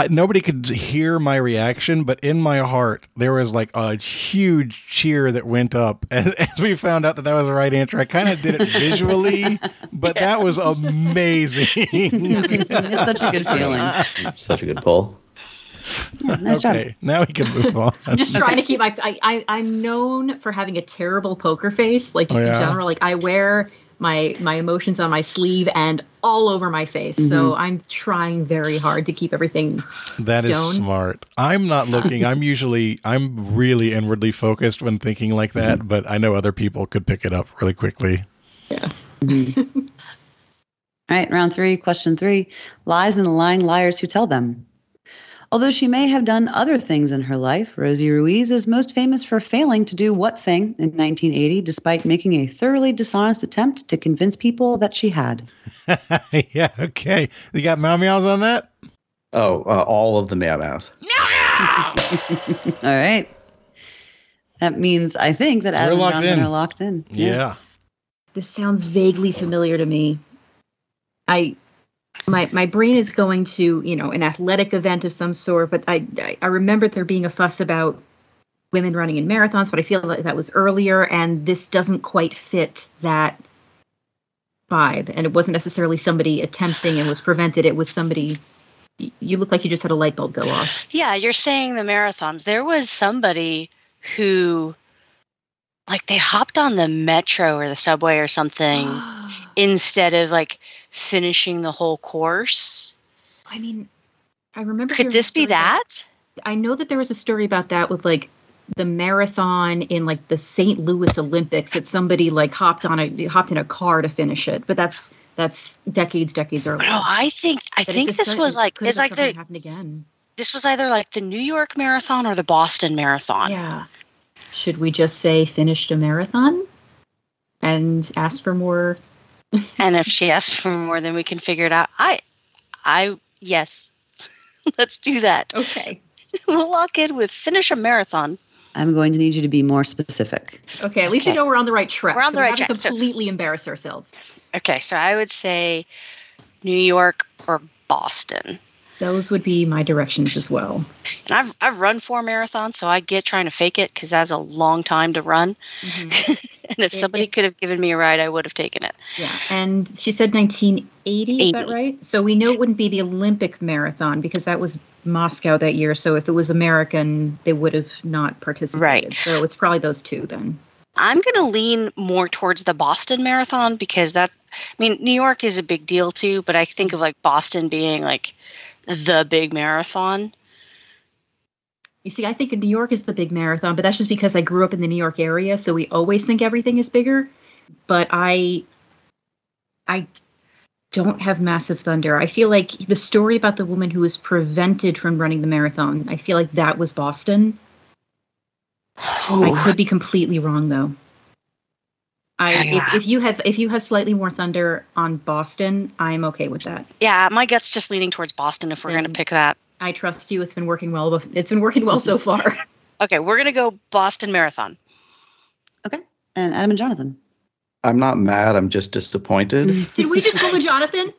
Nobody could hear my reaction, but in my heart, there was like a huge cheer that went up as we found out that was the right answer. I kind of did it visually, but that was amazing. It's such a good feeling. Such a good pull. Nice job. Now we can move on. I'm just trying to keep I'm known for having a terrible poker face, like just in general. Like I wear my emotions on my sleeve and all over my face. So I'm trying very hard to keep everything That is smart. I'm not looking. I'm really inwardly focused when thinking like that, but I know other people could pick it up really quickly. Yeah. All right, round 3, question 3. Lies and the lying liars who tell them. Although she may have done other things in her life, Rosie Ruiz is most famous for failing to do what thing in 1980, despite making a thoroughly dishonest attempt to convince people that she had. Yeah, okay. You got meow meows on that? Oh, all of the meow meows. All right. That means I think that Adam and Jonathan are locked in. Yeah. This sounds vaguely familiar to me. My brain is going to, an athletic event of some sort, but I remember there being a fuss about women running in marathons, but I feel like that was earlier, and this doesn't quite fit that vibe. And it wasn't necessarily somebody attempting and was prevented. It was somebody, you look like you just had a light bulb go off. Yeah, you're saying the marathons. There was somebody who, like, they hopped on the metro or the subway or something instead of, like, finishing the whole course. I mean, I remember. Could this be that? I know that there was a story about that with like the marathon in like the St. Louis Olympics that somebody like hopped in a car to finish it, but that's decades earlier. No, I think this was like it's like the happened again. This was either like the New York Marathon or the Boston Marathon. Yeah. Should we just say finished a marathon and ask for more? And if she asks for more, then we can figure it out. Yes. Let's do that. Okay. We'll lock in with finish a marathon. I'm going to need you to be more specific. Okay, at least you know we're on the right track. We're on the right track. We haven't completely embarrass ourselves. Okay, so I would say New York or Boston. Those would be my directions as well. And I've run 4 marathons, so I get trying to fake it because that's a long time to run. And if somebody could have given me a ride, I would have taken it. Yeah, and she said 1980, is that right? So we know it wouldn't be the Olympic marathon because that was Moscow that year. So if it was American, they would have not participated. Right. So it's probably those two then. I'm going to lean more towards the Boston Marathon because New York is a big deal too, but I think of like Boston being like the big marathon. You see, I think New York is the big marathon, but that's just because I grew up in the New York area, so we always think everything is bigger. But I don't have massive thunder. I feel like the story about the woman who was prevented from running the marathon, I feel like that was Boston. I could be completely wrong though. If you have slightly more thunder on Boston, I'm okay with that. Yeah, my gut's just leaning towards Boston if we're going to pick that. I trust you. It's been working well. It's been working well so far. Okay, we're going to go Boston Marathon. Okay. And Adam and Jonathan. I'm not mad. I'm just disappointed. Did we just pull a Jonathan?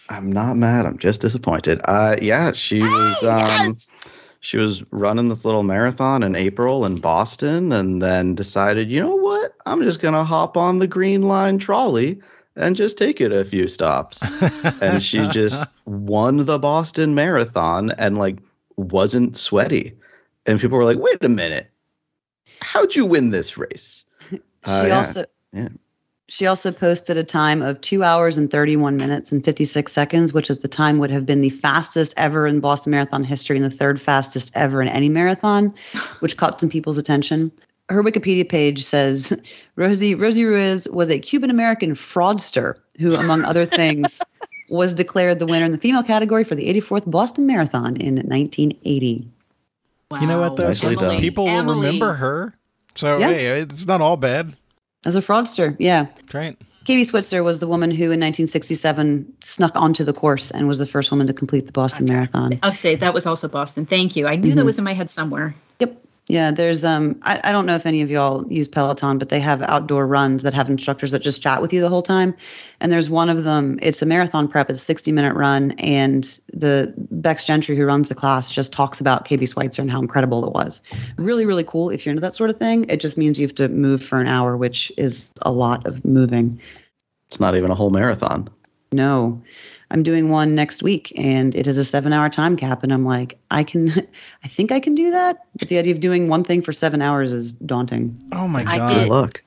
I'm not mad. I'm just disappointed. Yeah, she was. Yes! She was running this little marathon in April in Boston, and then decided, you know what? I'm just gonna hop on the Green Line trolley and just take it a few stops. And she just won the Boston Marathon and like wasn't sweaty. And people were like, "Wait a minute, how'd you win this race?" She also posted a time of 2 hours and 31 minutes and 56 seconds, which at the time would have been the fastest ever in Boston Marathon history and the third fastest ever in any marathon, which caught some people's attention. Her Wikipedia page says Rosie Ruiz was a Cuban-American fraudster who, among other things, was declared the winner in the female category for the 84th Boston Marathon in 1980. Wow. You know what, though? Nicely done. People will remember her. So, Yeah. hey, it's not all bad. As a fraudster, yeah. Right. Katie Switzer was the woman who in 1967 snuck onto the course and was the first woman to complete the Boston Marathon. I'll say that was also Boston. Thank you. I knew that was in my head somewhere. Yep. Yeah, there's I don't know if any of y'all use Peloton, but they have outdoor runs that have instructors that just chat with you the whole time. And there's one of them, it's a marathon prep, it's a 60-minute run, and the Bex Gentry who runs the class just talks about KB Schweitzer and how incredible it was. Really, really cool if you're into that sort of thing. It just means you have to move for an hour, which is a lot of moving. It's not even a whole marathon. No. I'm doing one next week, and it is a 7-hour time cap. And I'm like, I think I can do that. But the idea of doing one thing for 7 hours is daunting. Oh my I God. did. Look.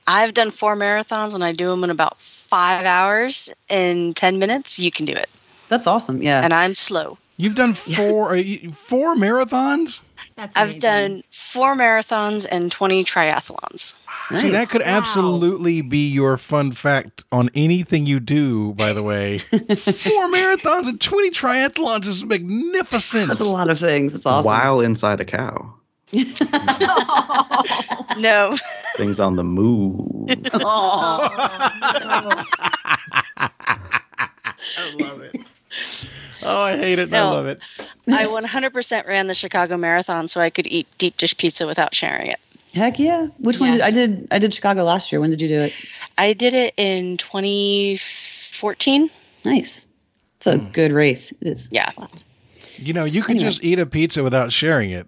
I've done 4 marathons, and I do them in about 5 hours in 10 minutes. You can do it. That's awesome. Yeah. And I'm slow. You've done 4 marathons? That's I've amazing. done 4 marathons and 20 triathlons. See, that could Wow. absolutely be your fun fact on anything you do, by the way. 4 marathons and 20 triathlons is magnificent. That's a lot of things. It's awesome. While inside a cow. No. Things on the move. I love it. Oh, I hate it. And I No. love it. I 100% ran the Chicago Marathon so I could eat deep dish pizza without sharing it. Heck yeah. Which one Yeah. did I did Chicago last year. When did you do it? I did it in 2014. Nice. It's a good race. It is. Yeah. You know, you can Anyway. just eat a pizza without sharing it.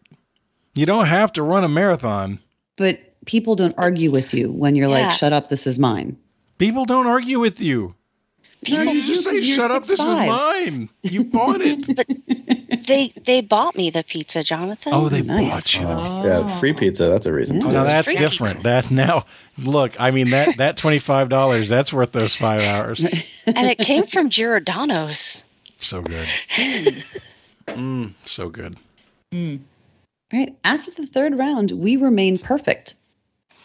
You don't have to run a marathon. But people don't argue with you when you're Yeah. like, shut up, this is mine. People don't argue with you. People You just say, shut up, this is mine. You bought it. They bought me the pizza, Jonathan. Oh, they Nice. bought you the Yeah, free pizza. That's a reason. Yeah. to Oh, do now it. that's free different. pizza. That now, look, I mean that $25, that's worth those 5 hours. And it came from Giordano's. So good. So good. Right. After the third round, we remain perfect.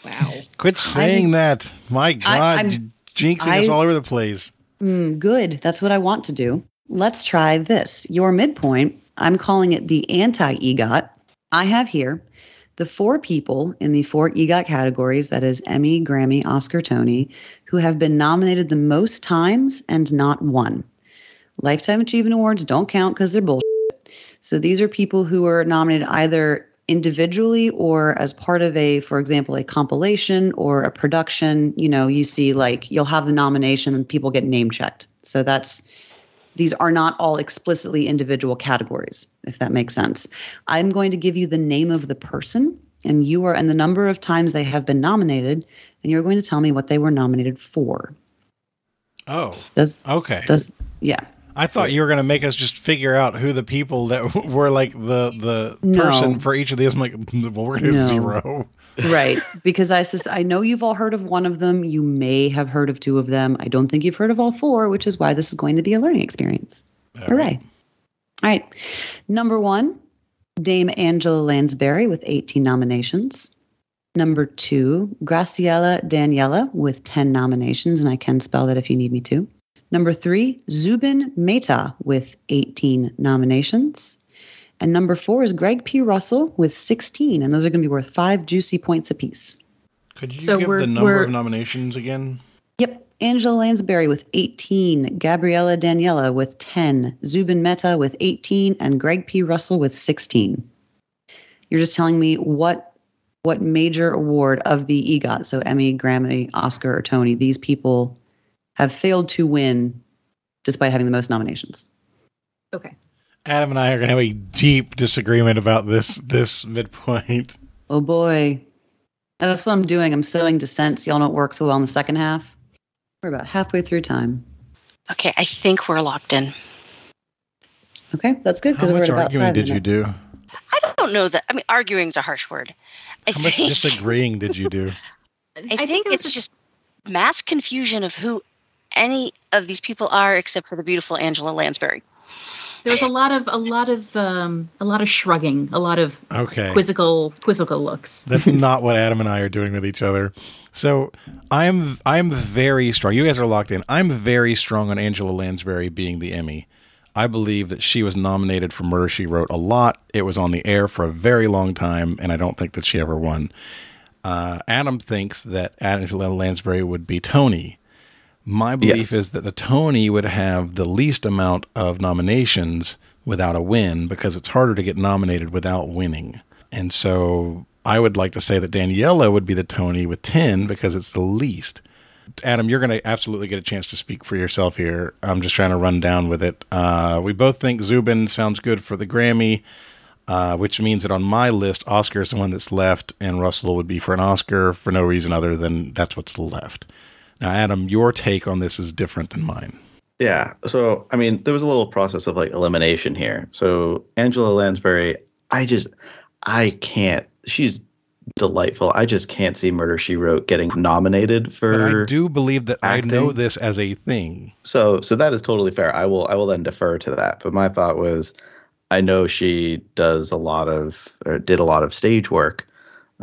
Wow. Quit saying that. My God, I'm- you're jinxing us all over the place. Good. That's what I want to do. Let's try this. Your midpoint, I'm calling it the anti-EGOT. I have here the 4 people in the 4 EGOT categories, that is Emmy, Grammy, Oscar, Tony, who have been nominated the most times and not won. Lifetime Achievement Awards don't count because they're bullshit. So these are people who are nominated either individually or as part of a, for example, a compilation or a production. You know, you see like you'll have the nomination and people get name checked. So these are not all explicitly individual categories, if that makes sense. I'm going to give you the name of the person and the number of times they have been nominated, and you're going to tell me what they were nominated for. Oh, Okay. Yeah. I thought you were going to make us just figure out who the people that were like the person for each of these. I'm like, well, we're going to do 0. Right. Because I know you've all heard of one of them. You may have heard of 2 of them. I don't think you've heard of all 4, which is why this is going to be a learning experience. Hooray. All right. Number 1, Dame Angela Lansbury with 18 nominations. Number 2, Graciela Daniela with 10 nominations, and I can spell that if you need me to. Number 3, Zubin Mehta with 18 nominations. And number 4 is Greg P. Russell with 16, and those are going to be worth 5 juicy points apiece. Could you So give we're- the number we're- of nominations again? Yep. Angela Lansbury with 18, Gabriella Daniela with 10, Zubin Mehta with 18, and Greg P. Russell with 16. You're just telling me what major award of the EGOT, so Emmy, Grammy, Oscar, or Tony, these people have failed to win despite having the most nominations. Okay. Adam and I are going to have a deep disagreement about this midpoint. Oh boy. And that's what I'm doing. I'm sowing dissent. Y'all don't work so well in the second half. We're about halfway through time. Okay, I think we're locked in. Okay, that's good. How we're much at about arguing 5 did you minutes. do? I don't know that. I mean, arguing is a harsh word. How much disagreeing did you do? I think it's just mass confusion of who any of these people are, except for the beautiful Angela Lansbury. There was a lot of shrugging, a lot of quizzical looks. That's not what Adam and I are doing with each other. So I'm very strong. You guys are locked in. I'm very strong on Angela Lansbury being the Emmy. I believe that she was nominated for Murder, She Wrote a lot. It was on the air for a very long time, and I don't think that she ever won. Adam thinks that Angela Lansbury would be Tony. My belief is that the Tony would have the least amount of nominations without a win because it's harder to get nominated without winning. And so I would like to say that Daniela would be the Tony with 10 because it's the least. Adam, you're going to absolutely get a chance to speak for yourself here. I'm just trying to run down with it. We both think Zubin sounds good for the Grammy, which means that on my list, Oscar is the one that's left, and Russell would be for an Oscar for no reason other than that's what's left. Now, Adam, your take on this is different than mine. Yeah. So, I mean, there was a little process of like elimination here. So Angela Lansbury, I can't. She's delightful. I just can't see Murder, She Wrote getting nominated for. But I do believe that acting. I know this as a thing. So that is totally fair. I will then defer to that. But my thought was, I know she did a lot of stage work.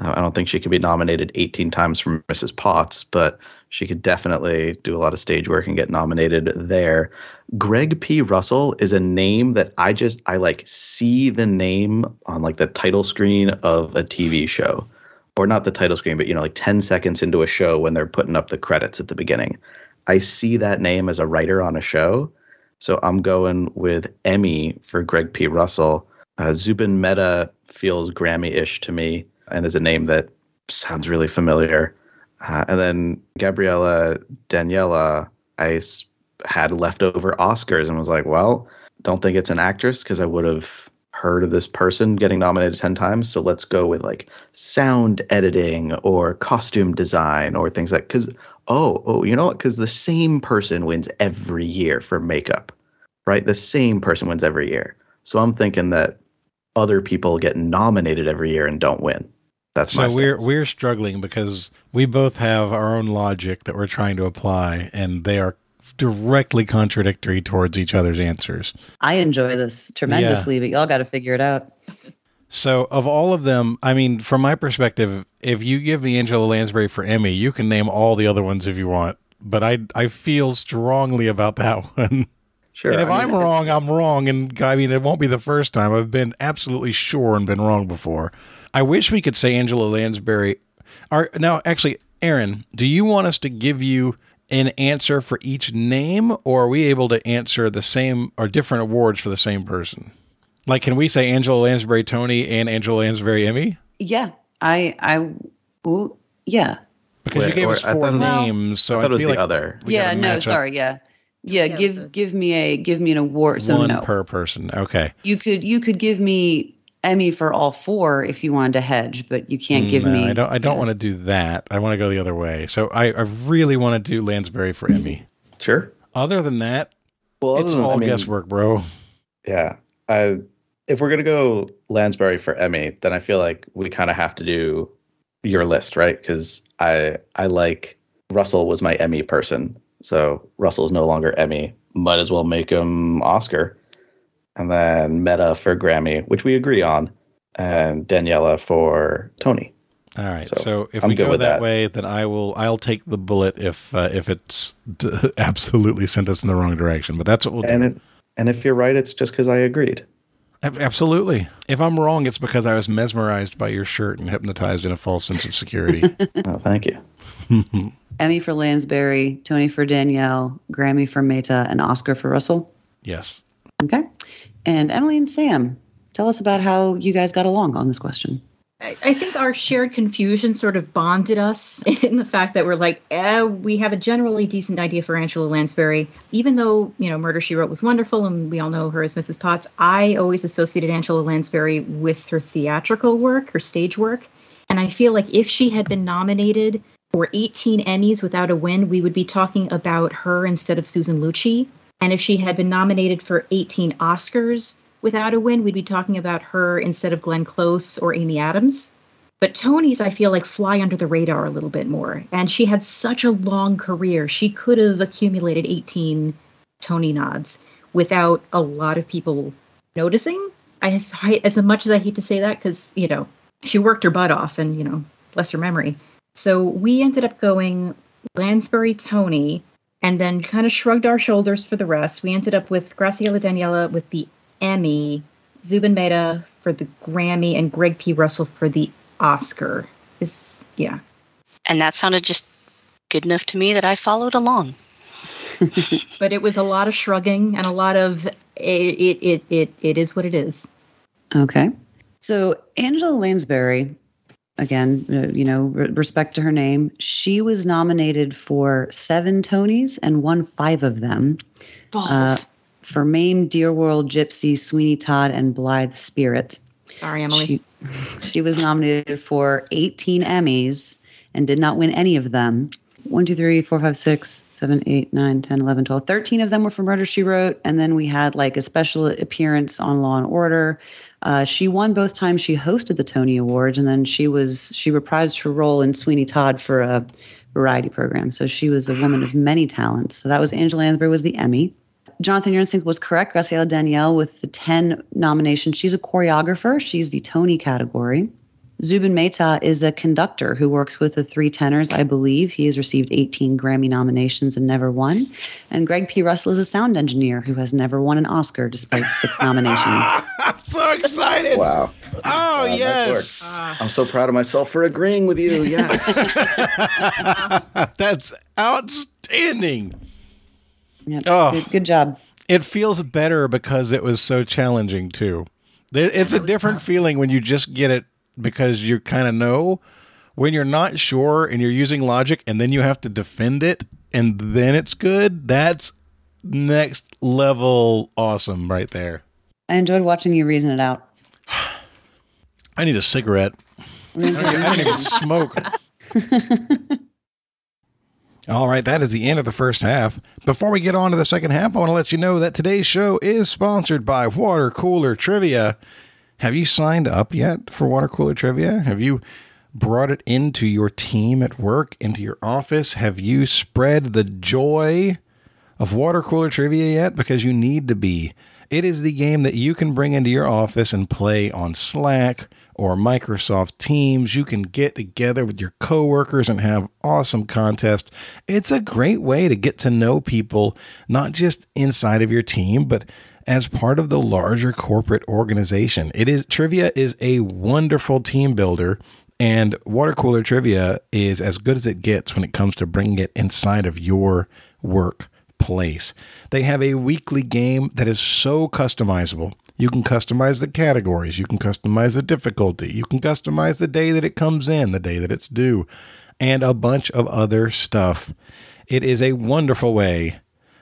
I don't think she could be nominated 18 times for Mrs. Potts, but she could definitely do a lot of stage work and get nominated there. Greg P. Russell is a name that I like see the name on like the title screen of a TV show, or not the title screen, but like 10 seconds into a show when they're putting up the credits at the beginning. I see that name as a writer on a show. So I'm going with Emmy for Greg P. Russell. Zubin Mehta feels Grammy-ish to me and is a name that sounds really familiar. And then Daniela, I had leftover Oscars and was like, well, don't think it's an actress because I would have heard of this person getting nominated 10 times. So let's go with like sound editing or costume design or things like, because, you know what? Because the same person wins every year for makeup, right? The same person wins every year. So I'm thinking that other people get nominated every year and don't win. That's my stance. We're struggling because we both have our own logic that we're trying to apply, and they are directly contradictory towards each other's answers. I enjoy this tremendously, but y'all got to figure it out. So of all of them, I mean, from my perspective, if you give me Angela Lansbury for Emmy, you can name all the other ones if you want. But I feel strongly about that one. Sure. And if I'm wrong, I'm wrong. And I mean, it won't be the first time. I've been absolutely sure and been wrong before. I wish we could say Angela Lansbury. Now, actually, Erin, do you want us to give you an answer for each name, or are we able to answer the same or different awards for the same person? Like, can we say Angela Lansbury Tony and Angela Lansbury Emmy? Yeah, yeah. Because you gave us four names, so I thought it was feel the like other. Yeah, no, sorry, yeah. Give me an award. So one per person. Okay. You could give me Emmy for all four if you wanted to hedge, but you can't give me. I don't want to do that. I want to go the other way. So I really want to do Lansbury for Emmy. Sure. Other than that, it's all guesswork, bro. Yeah. If we're gonna go Lansbury for Emmy, then I feel like we kind of have to do your list, right? Because I like Russell was my Emmy person, so Russell's no longer Emmy. Might as well make him Oscar. And then Mehta for Grammy, which we agree on, and Daniela for Tony. All right. So if we go that way, then I'll take the bullet if it's absolutely sent us in the wrong direction. But that's what we'll do. And if you're right, it's just because I agreed. Absolutely. If I'm wrong, it's because I was mesmerized by your shirt and hypnotized in a false sense of security. Oh, thank you. Emmy for Lansbury, Tony for Danielle, Grammy for Mehta, and Oscar for Russell? Yes. Okay. And Emily and Sam, tell us about how you guys got along on this question. I think our shared confusion sort of bonded us in the fact that we're like, we have a generally decent idea for Angela Lansbury. Even though, Murder, She Wrote was wonderful and we all know her as Mrs. Potts, I always associated Angela Lansbury with her theatrical work, her stage work. And I feel like if she had been nominated for 18 Emmys without a win, we would be talking about her instead of Susan Lucci. And if she had been nominated for 18 Oscars without a win, we'd be talking about her instead of Glenn Close or Amy Adams. But Tonys, I feel like, fly under the radar a little bit more. And she had such a long career. She could have accumulated 18 Tony nods without a lot of people noticing. As much as I hate to say that, because, she worked her butt off and, bless her memory. So we ended up going Lansbury, Tony, and then kind of shrugged our shoulders for the rest. We ended up with Graciela Daniela with the Emmy, Zubin Mehta for the Grammy, and Greg P. Russell for the Oscar. Yeah. And that sounded just good enough to me that I followed along. But it was a lot of shrugging and a lot of it is what it is. Okay. So Angela Lansbury, again, respect to her name. She was nominated for 7 Tonys and won 5 of them. For Mame, Dear World, Gypsy, Sweeney Todd, and Blithe Spirit. Sorry, Emily. She was nominated for 18 Emmys and did not win any of them. 1, 2, 3, 4, 5, 6, 7, 8, 9, 10, 11, 12. 13 of them were for Murder, She Wrote. And then we had like a special appearance on Law and Order. She won both times she hosted the Tony Awards. And then she reprised her role in Sweeney Todd for a variety program. So she was a woman of many talents. So that was Angela Lansbury was the Emmy. Jonathan, your instinct was correct. Graciela Danielle with the 10 nominations. She's a choreographer. She's the Tony category. Zubin Mehta is a conductor who works with the 3 tenors, I believe. He has received 18 Grammy nominations and never won. And Greg P. Russell is a sound engineer who has never won an Oscar despite 6 nominations. I'm so excited. Wow. Oh, yes. I'm so proud of myself for agreeing with you. Yes. That's outstanding. Yep. Oh, good job. It feels better because it was so challenging, too. It's a different feeling when you just get it because you kind of know. When you're not sure and you're using logic and then you have to defend it and then it's good, that's next level awesome right there. I enjoyed watching you reason it out. I need a cigarette. I don't even smoke. All right, that is the end of the first half. Before we get on to the second half, I want to let you know that today's show is sponsored by Water Cooler Trivia. Have you signed up yet for Water Cooler Trivia? Have you brought it into your team at work, into your office? Have you spread the joy of Water Cooler Trivia yet? Because you need to be. It is the game that you can bring into your office and play on Slack or Microsoft Teams. You can get together with your coworkers and have awesome contests. It's a great way to get to know people, not just inside of your team, but as part of the larger corporate organization. Trivia is a wonderful team builder, and Water Cooler Trivia is as good as it gets when it comes to bringing it inside of your workplace. They have a weekly game that is so customizable. You can customize the categories. You can customize the difficulty. You can customize the day that it comes in, the day that it's due, and a bunch of other stuff. It is a wonderful way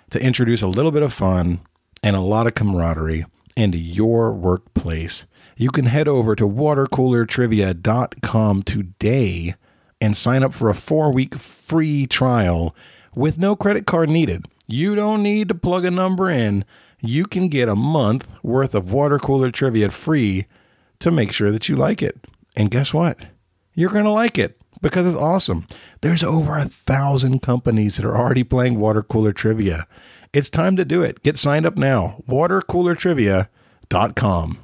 to introduce a little bit of fun and a lot of camaraderie into your workplace. You can head over to watercoolertrivia.com today and sign up for a 4-week free trial with no credit card needed. You don't need to plug a number in. You can get a month worth of Water Cooler Trivia free to make sure that you like it. And guess what? You're going to like it because it's awesome. There's over 1,000 companies that are already playing Water Cooler Trivia. It's time to do it. Get signed up now. watercoolertrivia.com.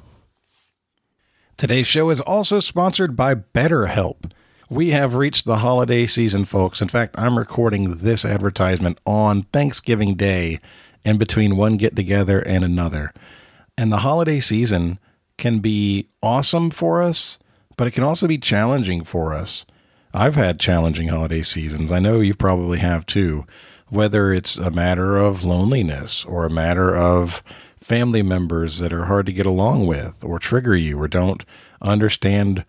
Today's show is also sponsored by BetterHelp. We have reached the holiday season, folks. In fact, I'm recording this advertisement on Thanksgiving Day in between one get-together and another. And the holiday season can be awesome for us, but it can also be challenging for us. I've had challenging holiday seasons. I know you probably have too. Whether it's a matter of loneliness or a matter of family members that are hard to get along with or trigger you or don't understand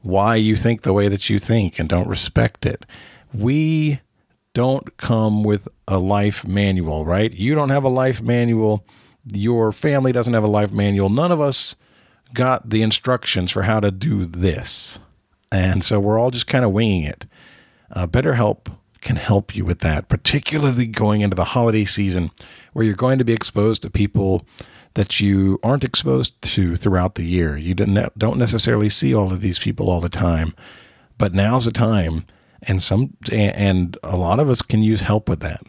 why you think the way that you think and don't respect it. We don't come with a life manual, right? You don't have a life manual. Your family doesn't have a life manual. None of us got the instructions for how to do this. And so we're all just kind of winging it. BetterHelp can help you with that, particularly going into the holiday season where you're going to be exposed to people that you aren't exposed to throughout the year. You don't necessarily see all of these people all the time, but now's the time. And a lot of us can use help with that.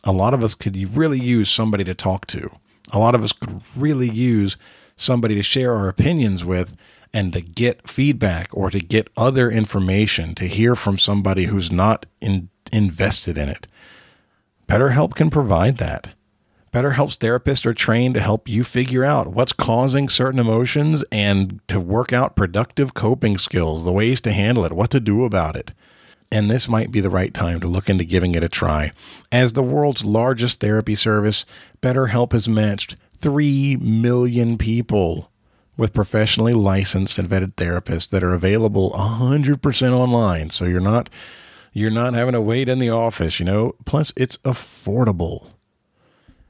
A lot of us could really use somebody to talk to. A lot of us could really use somebody to share our opinions with and to get feedback or to get other information, to hear from somebody who's not invested in it. BetterHelp can provide that. BetterHelp's therapists are trained to help you figure out what's causing certain emotions and to work out productive coping skills, the ways to handle it, what to do about it. And this might be the right time to look into giving it a try. As the world's largest therapy service, BetterHelp has matched 3 million people with professionally licensed and vetted therapists that are available 100% online. So you're not having to wait in the office, Plus, it's affordable.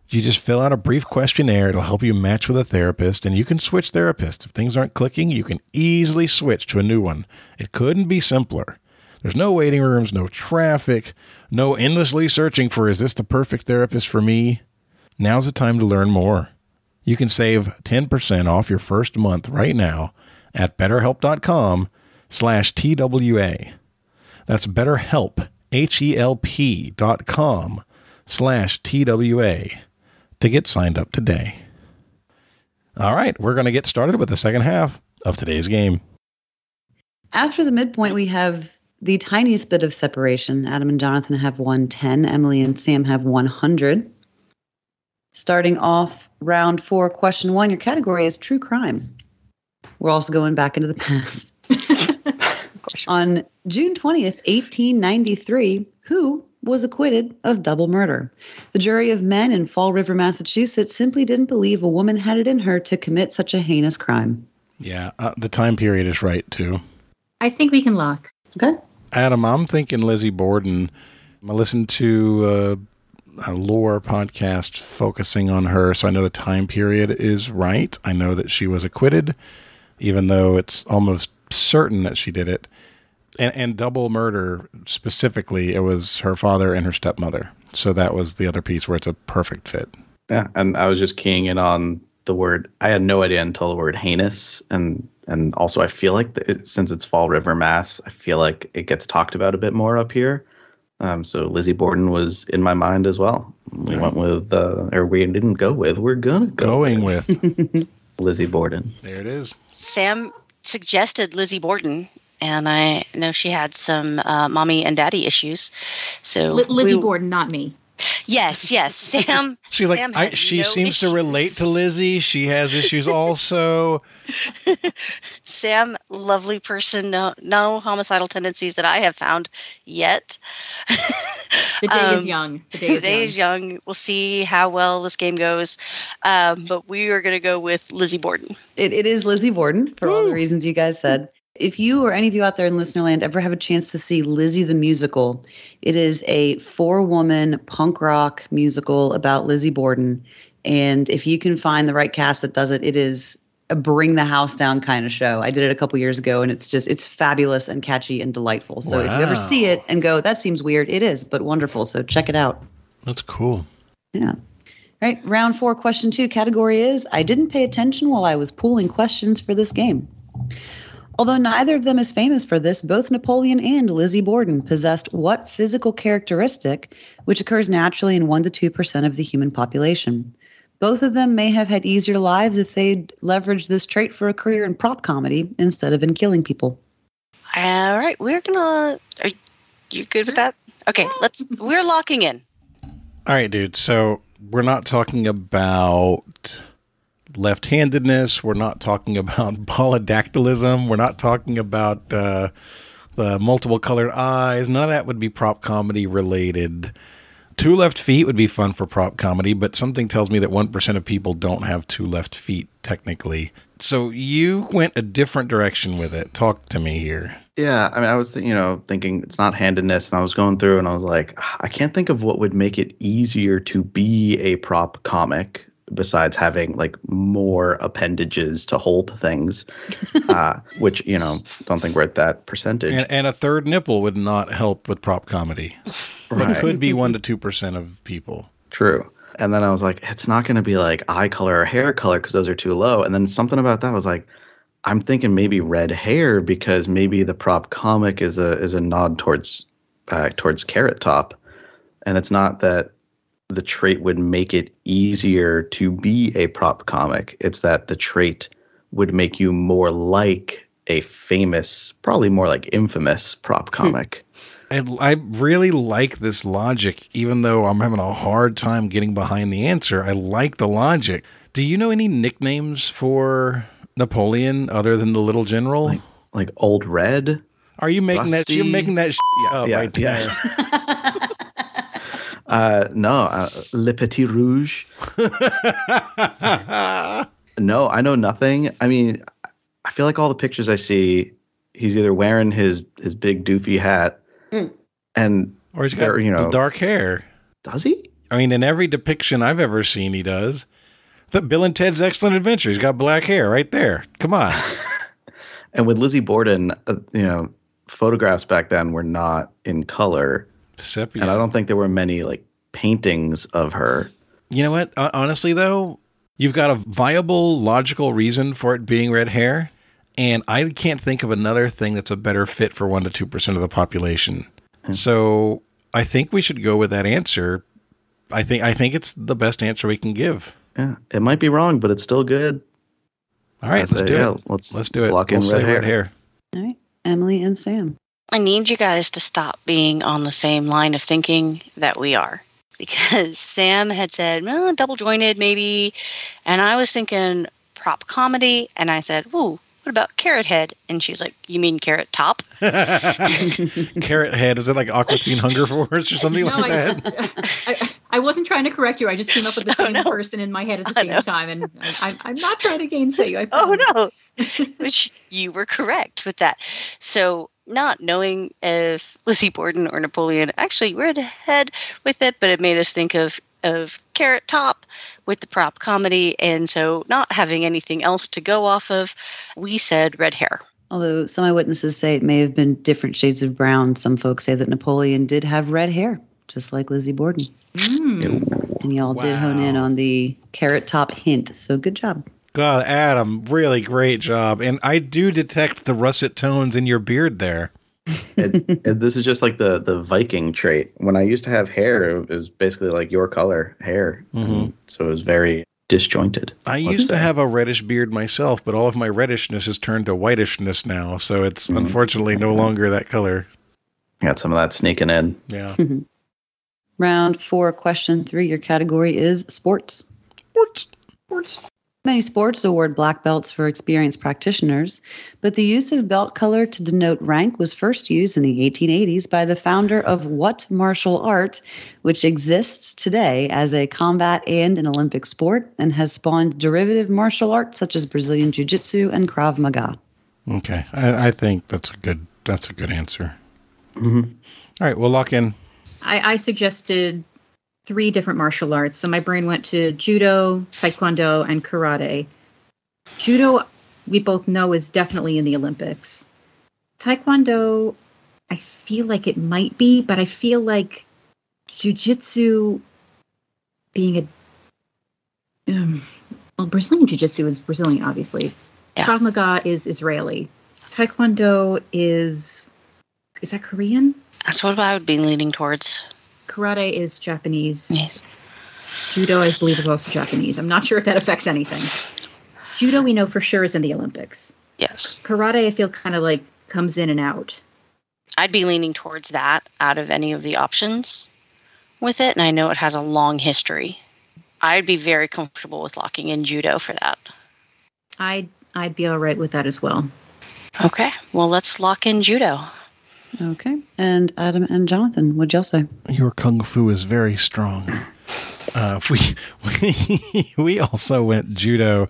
You just fill out a brief questionnaire. It'll help you match with a therapist, and you can switch therapists. If things aren't clicking, you can easily switch to a new one. It couldn't be simpler. There's no waiting rooms, no traffic, no endlessly searching for, is this the perfect therapist for me? Now's the time to learn more. You can save 10% off your first month right now at BetterHelp.com/TWA. That's BetterHelp, HELP.com/TWA to get signed up today. All right, we're going to get started with the second half of today's game. After the midpoint, we have the tiniest bit of separation. Adam and Jonathan have 110. Emily and Sam have 100. Starting off round 4, question 1, your category is true crime. We're also going back into the past. On June 20th, 1893, who was acquitted of double murder? The jury of men in Fall River, Massachusetts simply didn't believe a woman had it in her to commit such a heinous crime. Yeah, the time period is right, too. I think we can lock. Okay. Adam, I'm thinking Lizzie Borden. I listened to a lore podcast focusing on her, so I know the time period is right. I know that she was acquitted, even though it's almost certain that she did it. And double murder, specifically, it was her father and her stepmother. So that was the other piece where it's a perfect fit. Yeah, and I was just keying in on the word. I had no idea until the word heinous, and also I feel like since it's Fall River, Mass, I feel like it gets talked about a bit more up here. So Lizzie Borden was in my mind as well. We went with, or we didn't go with. We're going with Lizzie Borden. There it is. Sam suggested Lizzie Borden, and I know she had some mommy and daddy issues. So Lizzie Borden, not me. Yes. Sam. She's Sam like, she seems to relate to Lizzie. She has issues also. Sam, lovely person. No homicidal tendencies that I have found yet. The day is young. The day is young. We'll see how well this game goes. But we are going to go with Lizzie Borden. It is Lizzie Borden for all the reasons you guys said. If you or any of you out there in Listenerland ever have a chance to see Lizzie the Musical, it is a 4-woman punk rock musical about Lizzie Borden. And if you can find the right cast that does it, it is a bring the house down kind of show. I did it a couple years ago, and it's fabulous and catchy and delightful. So if you ever see it and go, that seems weird, it is, but wonderful. So check it out. That's cool. Yeah. All right. Round 4, question 2. Category is, I didn't pay attention while I was pooling questions for this game. Although neither of them is famous for this, both Napoleon and Lizzie Borden possessed what physical characteristic which occurs naturally in 1% to 2% of the human population? Both of them may have had easier lives if they'd leveraged this trait for a career in prop comedy instead of in killing people. All right, are you good with that? Okay, we're locking in. All right, dude. So we're not talking about left-handedness. We're not talking about polydactylism. We're not talking about the multiple colored eyes. None of that would be prop comedy related. 2 left feet would be fun for prop comedy, but something tells me that 1% of people don't have 2 left feet technically. So you went a different direction with it. Talk to me here. Yeah, I mean, I was thinking it's not handedness, and I was going through and I was like, I can't think of what would make it easier to be a prop comic besides having like more appendages to hold things, which, don't think we're at that percentage. And a 3rd nipple would not help with prop comedy. Right. But could be 1% to 2% of people. True. And then I was like, it's not going to be like eye color or hair color because those are too low. And then something about that was like, I'm thinking maybe red hair because maybe the prop comic is a nod towards Carrot Top. And it's not that the trait would make it easier to be a prop comic. It's that the trait would make you more like a famous, probably more like infamous prop comic. I really like this logic, even though I'm having a hard time getting behind the answer. I like the logic. Do you know any nicknames for Napoleon other than the Little General? Like Old Red? Are you making Rusty? You're making that up right there. No, Le Petit Rouge. No, I know nothing. I mean, I feel like all the pictures I see, he's either wearing his big doofy hat, or he's got the dark hair. Does he? I mean, in every depiction I've ever seen, he does. The Bill and Ted's Excellent Adventure, he's got black hair right there. Come on. And with Lizzie Borden, photographs back then were not in color. Sepia. And I don't think there were many like paintings of her. You know what? Honestly, though, you've got a viable, logical reason for it being red hair. And I can't think of another thing that's a better fit for 1% to 2% of the population. So I think we should go with that answer. I think it's the best answer we can give. Yeah, it might be wrong, but it's still good. All right, let's do it. Let's do it. Lock in red hair. All right, Emily and Sam. I need you guys to stop being on the same line of thinking that we are. Because Sam had said, well, double jointed maybe. And I was thinking prop comedy. And I said, ooh, what about Carrot Head? And she's like, you mean Carrot Top? Carrot Head, is it like Aqua Teen Hunger Force or something like that? I wasn't trying to correct you. I just came up with the same person in my head at the same time. And I'm not trying to gainsay you. Oh, no. You were correct with that. So not knowing if Lizzie Borden or Napoleon actually were ahead with it, but it made us think of Carrot Top with the prop comedy. And so not having anything else to go off of, we said red hair. Although some eyewitnesses say it may have been different shades of brown. Some folks say that Napoleon did have red hair, just like Lizzie Borden. And y'all did hone in on the Carrot Top hint. So good job. God, Adam, really great job. And I do detect the russet tones in your beard there. This is just like the Viking trait. When I used to have hair, it was basically like your color hair. Mm-hmm. So it was very disjointed. I used to have a reddish beard myself, but all of my reddishness has turned to whitishness now. So it's unfortunately no longer that color. Got some of that sneaking in. Yeah. Round 4, question 3. Your category is sports. Sports. Many sports award black belts for experienced practitioners, but the use of belt color to denote rank was first used in the 1880s by the founder of what martial art, which exists today as a combat and an Olympic sport and has spawned derivative martial arts such as Brazilian Jiu-Jitsu and Krav Maga. Okay, I think that's a good answer. Mm-hmm. All right, we'll lock in. I suggested 3 different martial arts. So my brain went to judo, taekwondo, and karate. Judo, we both know, is definitely in the Olympics. Taekwondo, I feel like it might be, but I feel like jiu-jitsu being Brazilian jiu-jitsu is Brazilian, obviously. Yeah. Krav Maga is Israeli. Taekwondo is that Korean? That's what I would be leaning towards. Karate is Japanese. Yeah. Judo, I believe, is also Japanese. I'm not sure if that affects anything. Judo, we know for sure, is in the Olympics. Yes. Karate, I feel kind of like comes in and out. I'd be leaning towards that out of any of the options with it, and I know it has a long history. I'd be very comfortable with locking in judo for that. I'd be all right with that as well. Okay. Well, let's lock in judo. Okay. And Adam and Jonathan, what'd y'all say? Your kung fu is very strong. We also went judo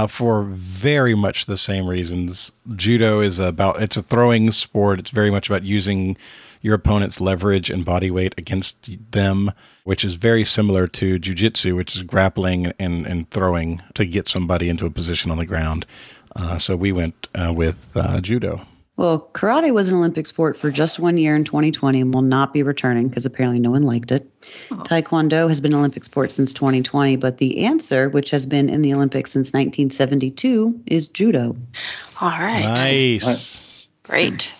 for very much the same reasons. Judo is it's a throwing sport. It's very much about using your opponent's leverage and body weight against them, which is very similar to jiu-jitsu, which is grappling and throwing to get somebody into a position on the ground. So we went with judo. Well, karate was an Olympic sport for just 1 year in 2020 and will not be returning because apparently no one liked it. Oh. Taekwondo has been an Olympic sport since 2020, but the answer, which has been in the Olympics since 1972, is judo. All right. Nice. Great.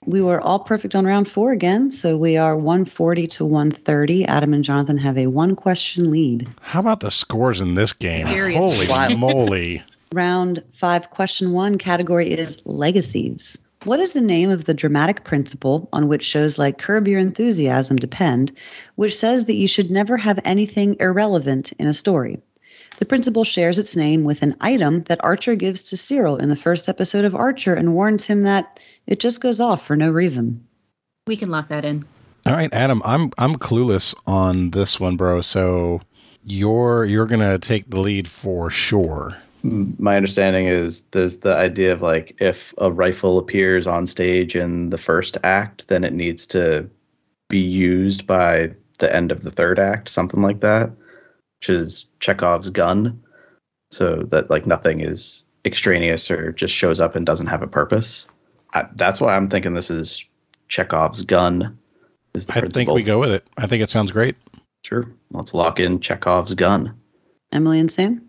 We were all perfect on round 4 again, so we are 140 to 130. Adam and Jonathan have a 1-question lead. How about the scores in this game? Seriously. Holy moly. Round 5, question 1, category is legacies. What is the name of the dramatic principle on which shows like Curb Your Enthusiasm depend, which says that you should never have anything irrelevant in a story? The principle shares its name with an item that Archer gives to Cyril in the first episode of Archer and warns him that it just goes off for no reason. We can lock that in. All right, Adam, I'm clueless on this one, bro. So you're gonna take the lead for sure. My understanding is there's the idea of like if a rifle appears on stage in the first act, then it needs to be used by the end of the third act, something like that, which is Chekhov's gun. So that like nothing is extraneous or just shows up and doesn't have a purpose. That's why I'm thinking this is Chekhov's gun. Is the principle. I think we go with it. I think it sounds great. Sure. Let's lock in Chekhov's gun. Emily and Sam?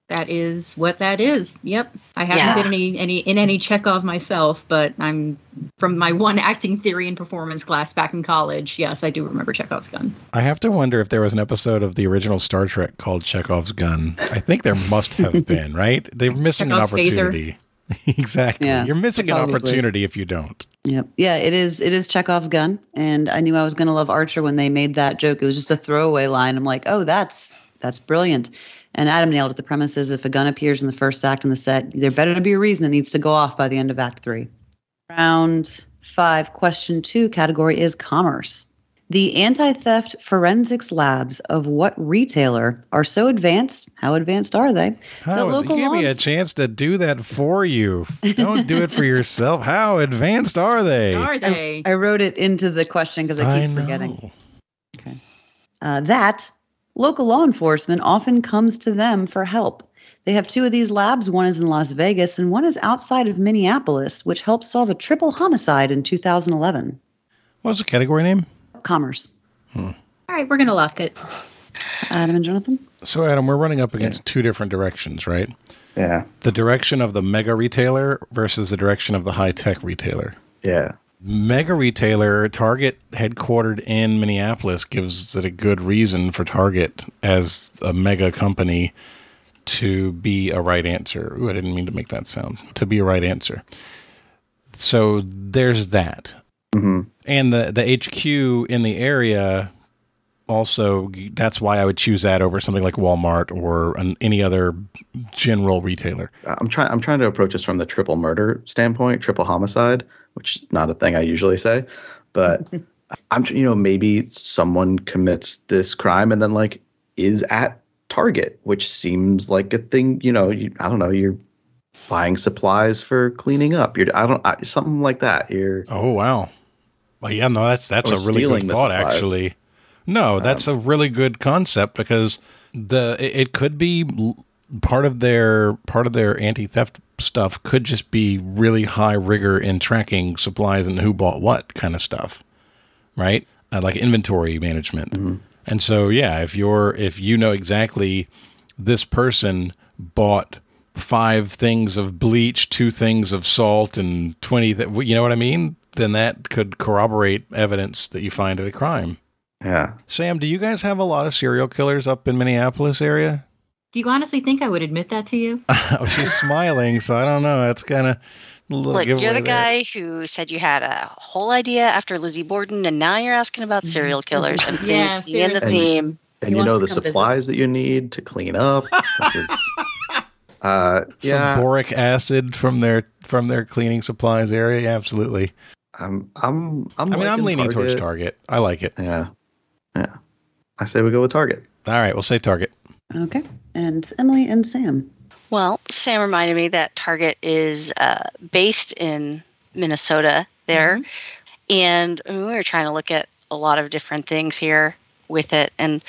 That is what that is. Yep. I haven't been in any Chekhov myself, but I'm from my one acting theory and performance class back in college. Yes, I do remember Chekhov's gun. I have to wonder if there was an episode of the original Star Trek called Chekhov's Gun. I think there must have been, right? They're missing Chekhov's an opportunity. Exactly. Yeah, you're missing an probably. opportunity if you don't. Yep. Yeah, it is Chekhov's gun. And I knew I was going to love Archer when they made that joke. It was just a throwaway line. I'm like, oh, that's brilliant. And Adam nailed it. The premise is if a gun appears in the first act in the set, there better be a reason it needs to go off by the end of Act 3. Round 5, question 2, category is commerce. The anti-theft forensics labs of what retailer are so advanced? How advanced are they? Give me a chance to do that for you. Don't do it for yourself. How advanced are they? Are they? I wrote it into the question because I keep forgetting. Okay. That local law enforcement often comes to them for help. They have 2 of these labs. One is in Las Vegas and one is outside of Minneapolis, which helped solve a triple homicide in 2011. What was the category name? Commerce. All right, we're going to lock it. Adam and Jonathan? So, Adam, we're running up against 2 different directions, right? Yeah. The direction of the mega retailer versus the direction of the high-tech retailer. Yeah. Mega retailer, Target, headquartered in Minneapolis, gives it a good reason for Target as a mega company to be a right answer. Ooh, I didn't mean to make that sound. To be a right answer. So there's that. Mm-hmm. And the HQ in the area also, that's why I would choose that over something like Walmart or any other general retailer. I'm trying to approach this from the triple murder standpoint, triple homicide, which is not a thing I usually say, but maybe someone commits this crime and then like is at Target, which seems like a thing, I don't know, you're buying supplies for cleaning up. Something like that. Oh, wow. Well, yeah, no, that's a really good thought, actually. No, that's a really good concept because it could be part of their anti-theft stuff could just be really high rigor in tracking supplies and who bought what kind of stuff, right? Like inventory management. Mm-hmm. And so, yeah, if you know exactly this person bought 5 things of bleach, 2 things of salt, and 20, you know what I mean? Then that could corroborate evidence that you find at a crime. Yeah. Sam, do you guys have a lot of serial killers up in Minneapolis area? Do you honestly think I would admit that to you? Oh, she's smiling, so I don't know. That's kind of a little Look, you're the there. guy who said you had a whole idea after Lizzie Borden, and now you're asking about serial killers. I'm seeing the theme. And you know the supplies that you need to clean up. Some boric acid from their cleaning supplies area. Yeah, absolutely. I'm leaning towards Target. I like it. Yeah. I say we go with Target. All right, we'll say Target. Okay. And Emily and Sam. Well, Sam reminded me that Target is based in Minnesota there. Mm-hmm. And we were trying to look at a lot of different things here with it. And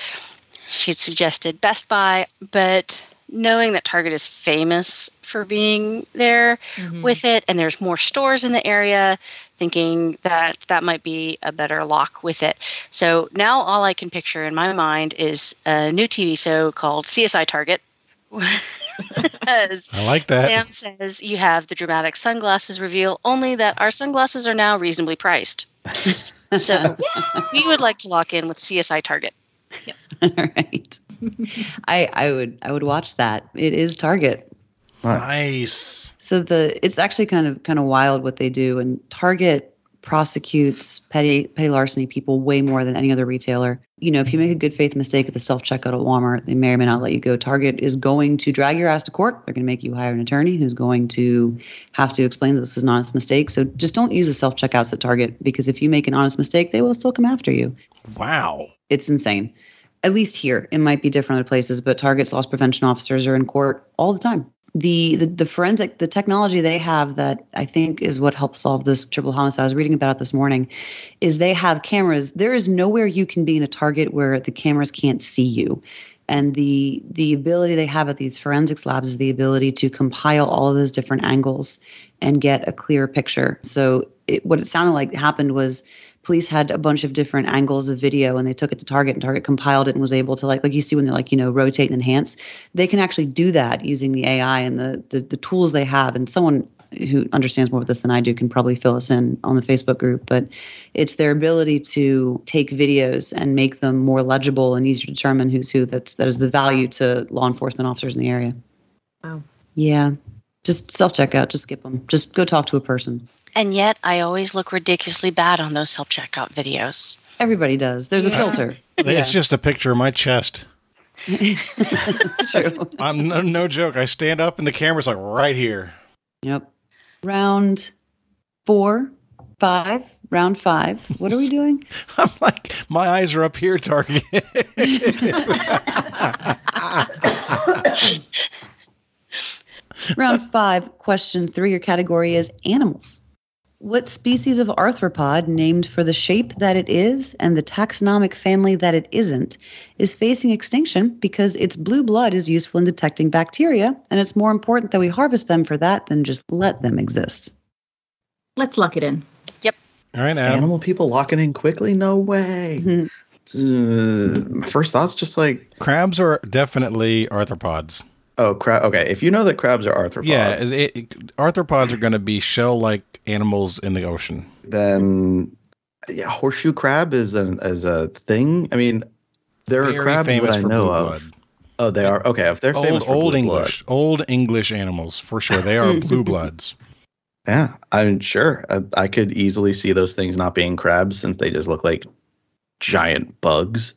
she'd suggested Best Buy, but knowing that Target is famous for being there with it, and there's more stores in the area, thinking that might be a better lock with it. So now all I can picture in my mind is a new TV show called CSI Target. I like that. Sam says you have the dramatic sunglasses reveal, only that our sunglasses are now reasonably priced. So we would like to lock in with CSI Target. Yes. All right. I would watch that. It is Target. Nice. So it's actually kind of wild what they do, and Target prosecutes petty larceny people way more than any other retailer. You know, if you make a good faith mistake at the self-checkout at Walmart, they may or may not let you go. Target is going to drag your ass to court. They're going to make you hire an attorney who's going to have to explain that this is an honest mistake. So just don't use the self-checkouts at Target, because if you make an honest mistake, they will still come after you. Wow. It's insane. At least here. It might be different other places, but Target's loss prevention officers are in court all the time. The forensic, the technology they have that I think is what helped solve this triple homicide, I was reading about it this morning, is they have cameras. There is nowhere you can be in a Target where the cameras can't see you. And the ability they have at these forensics labs is the ability to compile all of those different angles and get a clear picture. So what it sounded like happened was police had a bunch of different angles of video, and they took it to Target, and Target compiled it and was able to, like you see when they rotate and enhance. They can actually do that using the AI and the tools they have. And someone who understands more of this than I do can probably fill us in on the Facebook group, but it's their ability to take videos and make them more legible and easier to determine who's who. That is the value to law enforcement officers in the area. Wow. Yeah. Just self-checkout. Just skip them. Just go talk to a person. And yet, I always look ridiculously bad on those self-checkout videos. Everybody does. There's a filter. It's just a picture of my chest. It's true. I'm no joke. I stand up and the camera's like right here. Yep. Round 5. What are we doing? I'm like, my eyes are up here, Target. Round 5, question 3. Your category is animals. What species of arthropod, named for the shape that it is and the taxonomic family that it isn't, is facing extinction because its blue blood is useful in detecting bacteria, and it's more important that we harvest them for that than just let them exist? Let's lock it in. Yep. All right, Adam. Animal people locking in quickly? No way. My first thought's just like... Crabs are definitely arthropods. Oh, crab. Okay, if you know that crabs are arthropods. Yeah, arthropods are going to be shell-like animals in the ocean. Then, yeah, horseshoe crab is a thing. I mean, there are crabs that I know of. Oh, they are? Okay, if they're famous for old blue English. blood. Old English animals, for sure. They are blue bloods. Yeah, I'm sure. I could easily see those things not being crabs since they just look like giant bugs.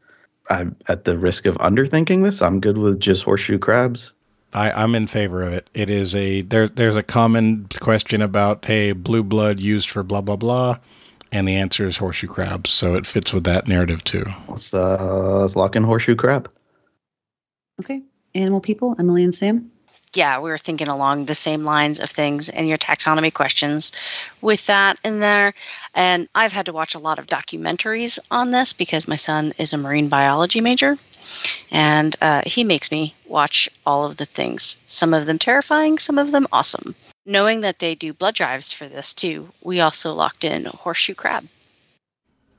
I'm at the risk of underthinking this. I'm good with just horseshoe crabs. I'm in favor of it. It is there's a common question about, hey, blue blood used for blah, blah, blah. And the answer is horseshoe crabs. So it fits with that narrative too. Let's lock in horseshoe crab. Okay. Animal people, Emily and Sam? Yeah, we were thinking along the same lines of things and your taxonomy questions with that in there. And I've had to watch a lot of documentaries on this because my son is a marine biology major. And he makes me watch all of the things, some of them terrifying, some of them awesome. Knowing that they do blood drives for this too, we also locked in horseshoe crab.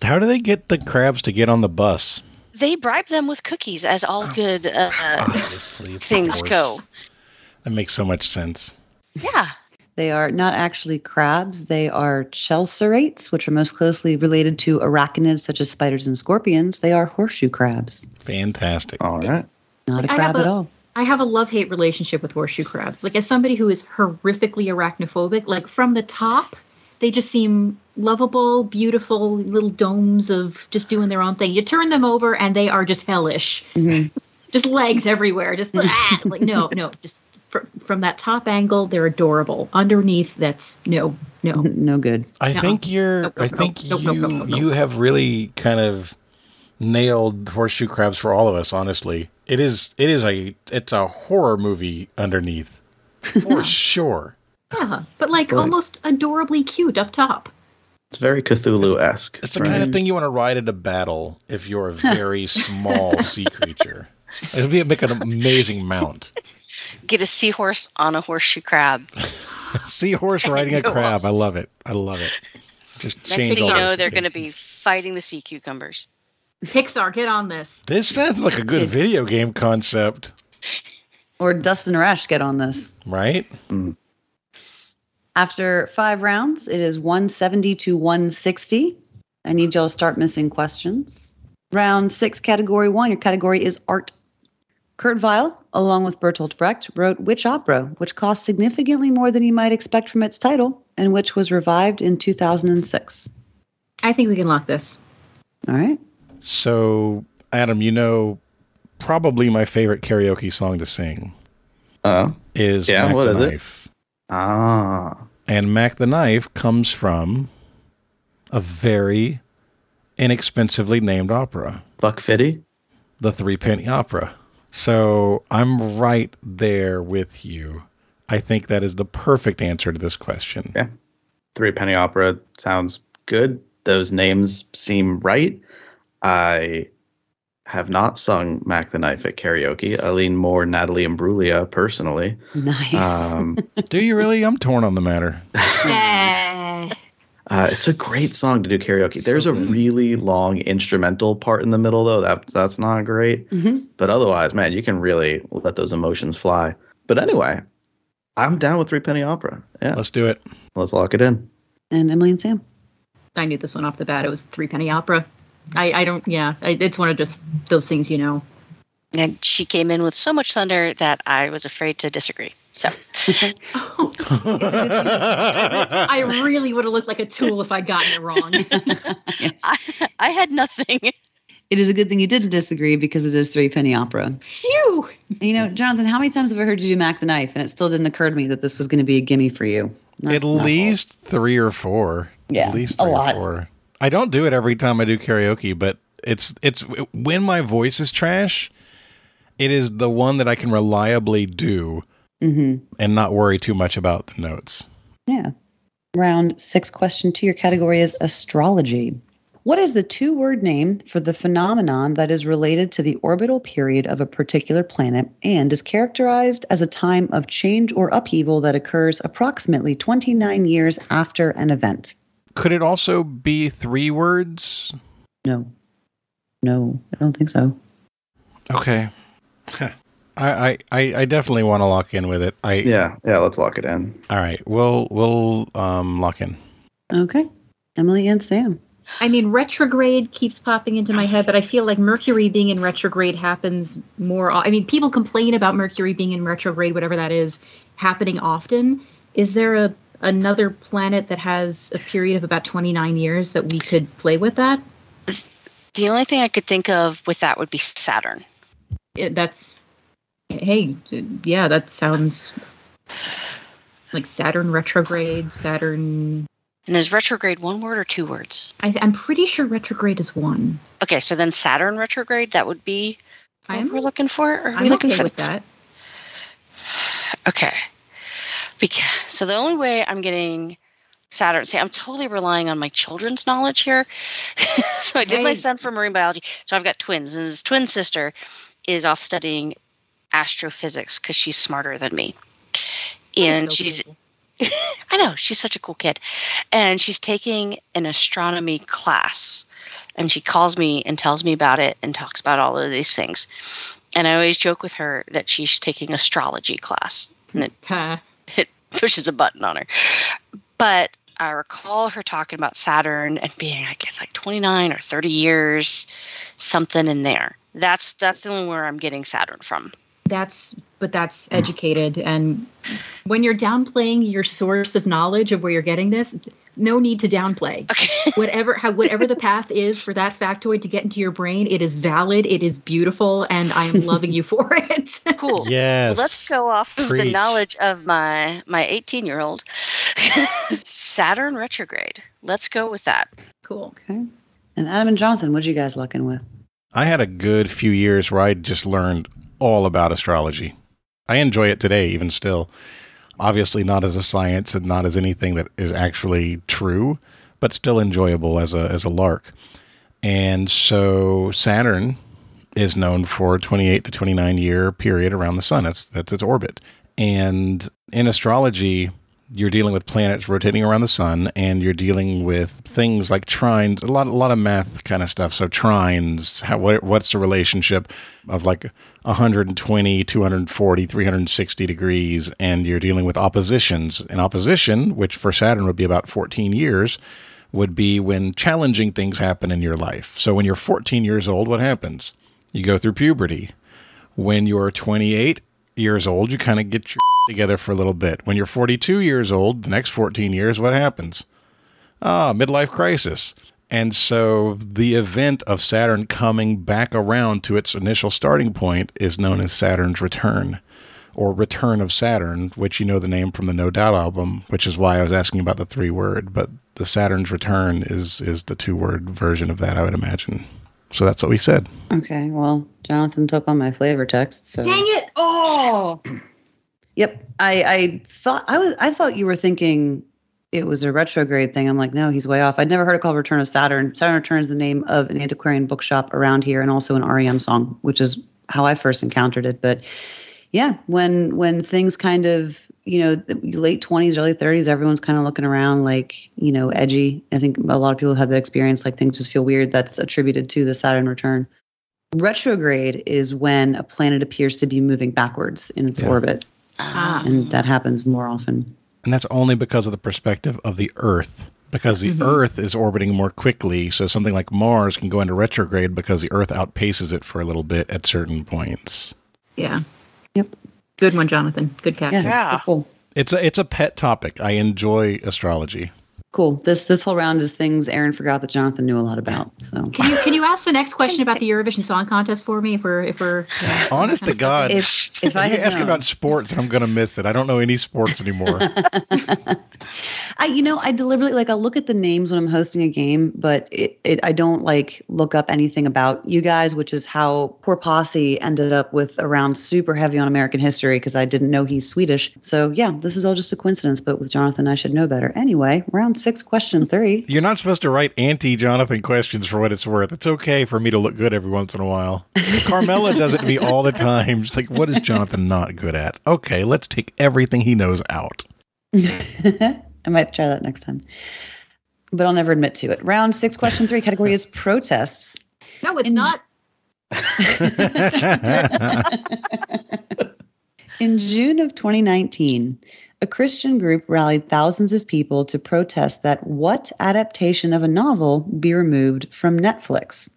How do they get the crabs to get on the bus? They bribe them with cookies, as all good things go. That makes so much sense. Yeah. They are not actually crabs. They are chelcerates, which are most closely related to arachnids such as spiders and scorpions. They are horseshoe crabs. Fantastic. All right. Not a crab at all. I have a love-hate relationship with horseshoe crabs. Like, as somebody who is horrifically arachnophobic, like from the top, they just seem lovable, beautiful little domes of just doing their own thing. You turn them over and they are just hellish. Mm-hmm. Just legs everywhere. Just like, no, just from that top angle, they're adorable. Underneath, that's no good. I think you have really kind of nailed horseshoe crabs for all of us. Honestly, it's a horror movie underneath, for sure. Yeah, but like almost adorably cute up top. It's very Cthulhu-esque. It's the kind of thing you want to ride at a battle if you're a very small sea creature. It would make an amazing mount. Get a seahorse on a horseshoe crab. Seahorse riding a crab. I love it. Just next thing you know, they're going to be fighting the sea cucumbers. Pixar, get on this. This sounds like a good video game concept. Or Dustin Rush, get on this. Right? Mm. After 5 rounds, it is 170 to 160. I need y'all to start missing questions. Round 6, category 1. Your category is art. Kurt Weill, along with Bertolt Brecht, wrote which opera, which cost significantly more than you might expect from its title, and which was revived in 2006? I think we can lock this. All right. So, Adam, you know, probably my favorite karaoke song to sing is Mac what the is Knife. And Mac the Knife comes from a very inexpensively named opera. Buck Fitty? The Threepenny Opera. So I'm right there with you. I think that is the perfect answer to this question. Yeah. Threepenny Opera sounds good. Those names seem right. I have not sung Mac the Knife at karaoke. I lean more Natalie Imbruglia personally. Nice. Do you really? I'm torn on the matter. It's a great song to do karaoke. There's a really long instrumental part in the middle, though. That's not great. Mm-hmm. But otherwise, man, you can really let those emotions fly. But anyway, I'm down with Threepenny Opera. Yeah, Let's do it. let's lock it in. And Emily and Sam. I knew this one off the bat. It was Threepenny Opera. It's one of just those things, you know. And she came in with so much thunder that I was afraid to disagree. So I really would have looked like a tool if I'd gotten it wrong. Yes. I had nothing. It is a good thing you didn't disagree because it is Threepenny Opera. Phew! You know, Jonathan, how many times have I heard you do Mac the Knife, and it still didn't occur to me that this was going to be a gimme for you? At least 3 or 4. Yeah, at least a 3 or lot. 4. I don't do it every time I do karaoke, but it's when my voice is trash, it is the one that I can reliably do and not worry too much about the notes. Yeah. Round 6, question 2. Your category is astrology. What is the 2-word name for the phenomenon that is related to the orbital period of a particular planet and is characterized as a time of change or upheaval that occurs approximately 29 years after an event? Could it also be 3 words? No, I don't think so. Okay. I definitely want to lock in with it. Yeah, let's lock it in. All right, we'll lock in. Okay. Emily and Sam. I mean, retrograde keeps popping into my head, but I feel like Mercury being in retrograde happens more. I mean, people complain about Mercury being in retrograde, whatever that is, happening often. Is there another planet that has a period of about 29 years that we could play with that? The only thing I could think of with that would be Saturn. That sounds like Saturn retrograde, Saturn. And is retrograde 1 word or 2 words? I'm pretty sure retrograde is 1. Okay, so then Saturn retrograde, that would be what we're looking for? Or are we I'm looking okay for with that. Okay. So the only way I'm getting Saturn, I'm totally relying on my children's knowledge here. So I did my son for marine biology. So I've got twins, and his twin sister is off studying astrophysics because she's smarter than me. And she's, cool. I know, she's such a cool kid. And she's taking an astronomy class. And she calls me and tells me about it and talks about all of these things. And I always joke with her that she's taking astrology class. And it pushes a button on her. But I recall her talking about Saturn and being, I guess, like 29 or 30 years, something in there. That's the only where I'm getting Saturn from. That's educated. And when you're downplaying your source of knowledge of where you're getting this, no need to downplay. Okay. Whatever the path is for that factoid to get into your brain, it is valid, it is beautiful, and I am loving you for it. Cool. Yes. Well, let's go off of the Preach. knowledge of my 18-year-old. Saturn retrograde. Let's go with that. Cool. Okay. And Adam and Jonathan, what'd you guys look in with? I had a good few years where I just learned all about astrology. I enjoy it today, even still. Obviously not as a science and not as anything that is actually true, but still enjoyable as a lark. And so Saturn is known for a 28 to 29 year period around the sun. That's its orbit. And in astrology, you're dealing with planets rotating around the sun, and you're dealing with things like trines, a lot of math kind of stuff. So trines, what's the relationship of like 120, 240, 360 degrees, and you're dealing with oppositions. And opposition, which for Saturn would be about 14 years, would be when challenging things happen in your life. So when you're 14 years old, what happens? You go through puberty. When you're 28 years old, you kind of get your together for a little bit. When you're 42 years old, the next 14 years, what happens? Midlife crisis. And so the event of Saturn coming back around to its initial starting point is known as Saturn's return, or Return of Saturn, which you know the name from the No Doubt album, which is why I was asking about the 3-word. But the Saturn's return is the 2-word version of that, I would imagine. So that's what we said. Okay, well, Jonathan took on my flavor text. So Dang it! Oh, yep. I thought you were thinking it was a retrograde thing. I'm like, no, he's way off. I'd never heard it called Return of Saturn. Saturn Return is the name of an antiquarian bookshop around here, and also an REM song, which is how I first encountered it. But yeah, when things kind of, the late 20s, early 30s, everyone's kind of looking around like, edgy. I think a lot of people have that experience, like things just feel weird. That's attributed to the Saturn return. Retrograde is when a planet appears to be moving backwards in its orbit. And that happens more often. And that's only because of the perspective of the Earth, because the Earth is orbiting more quickly. So something like Mars can go into retrograde because the Earth outpaces it for a little bit at certain points. yeah. Yep. Good one, Jonathan. Good catch. Yeah. Cool. It's a pet topic. I enjoy astrology. Cool. This whole round is things Erin forgot that Jonathan knew a lot about. So Can you ask the next question about the Eurovision Song Contest for me? If we're Honest to God, if I you had ask known. about sports, and I'm going to miss it. I don't know any sports anymore. I deliberately I'll look at the names when I'm hosting a game, but I don't look up anything about you guys, which is how poor Posse ended up with a round super heavy on American history because I didn't know he's Swedish. So yeah, this is all just a coincidence. But with Jonathan, I should know better. Anyway, round 6, question 3. You're not supposed to write anti-Jonathan questions for what it's worth. It's okay for me to look good every once in a while. Carmela does it to me all the time. She's like, what is Jonathan not good at? Okay, let's take everything he knows out. I might try that next time, but I'll never admit to it. Round 6, question 3, category is protests. No, it's not. In June of 2019, a Christian group rallied thousands of people to protest that what adaptation of a novel be removed from Netflix.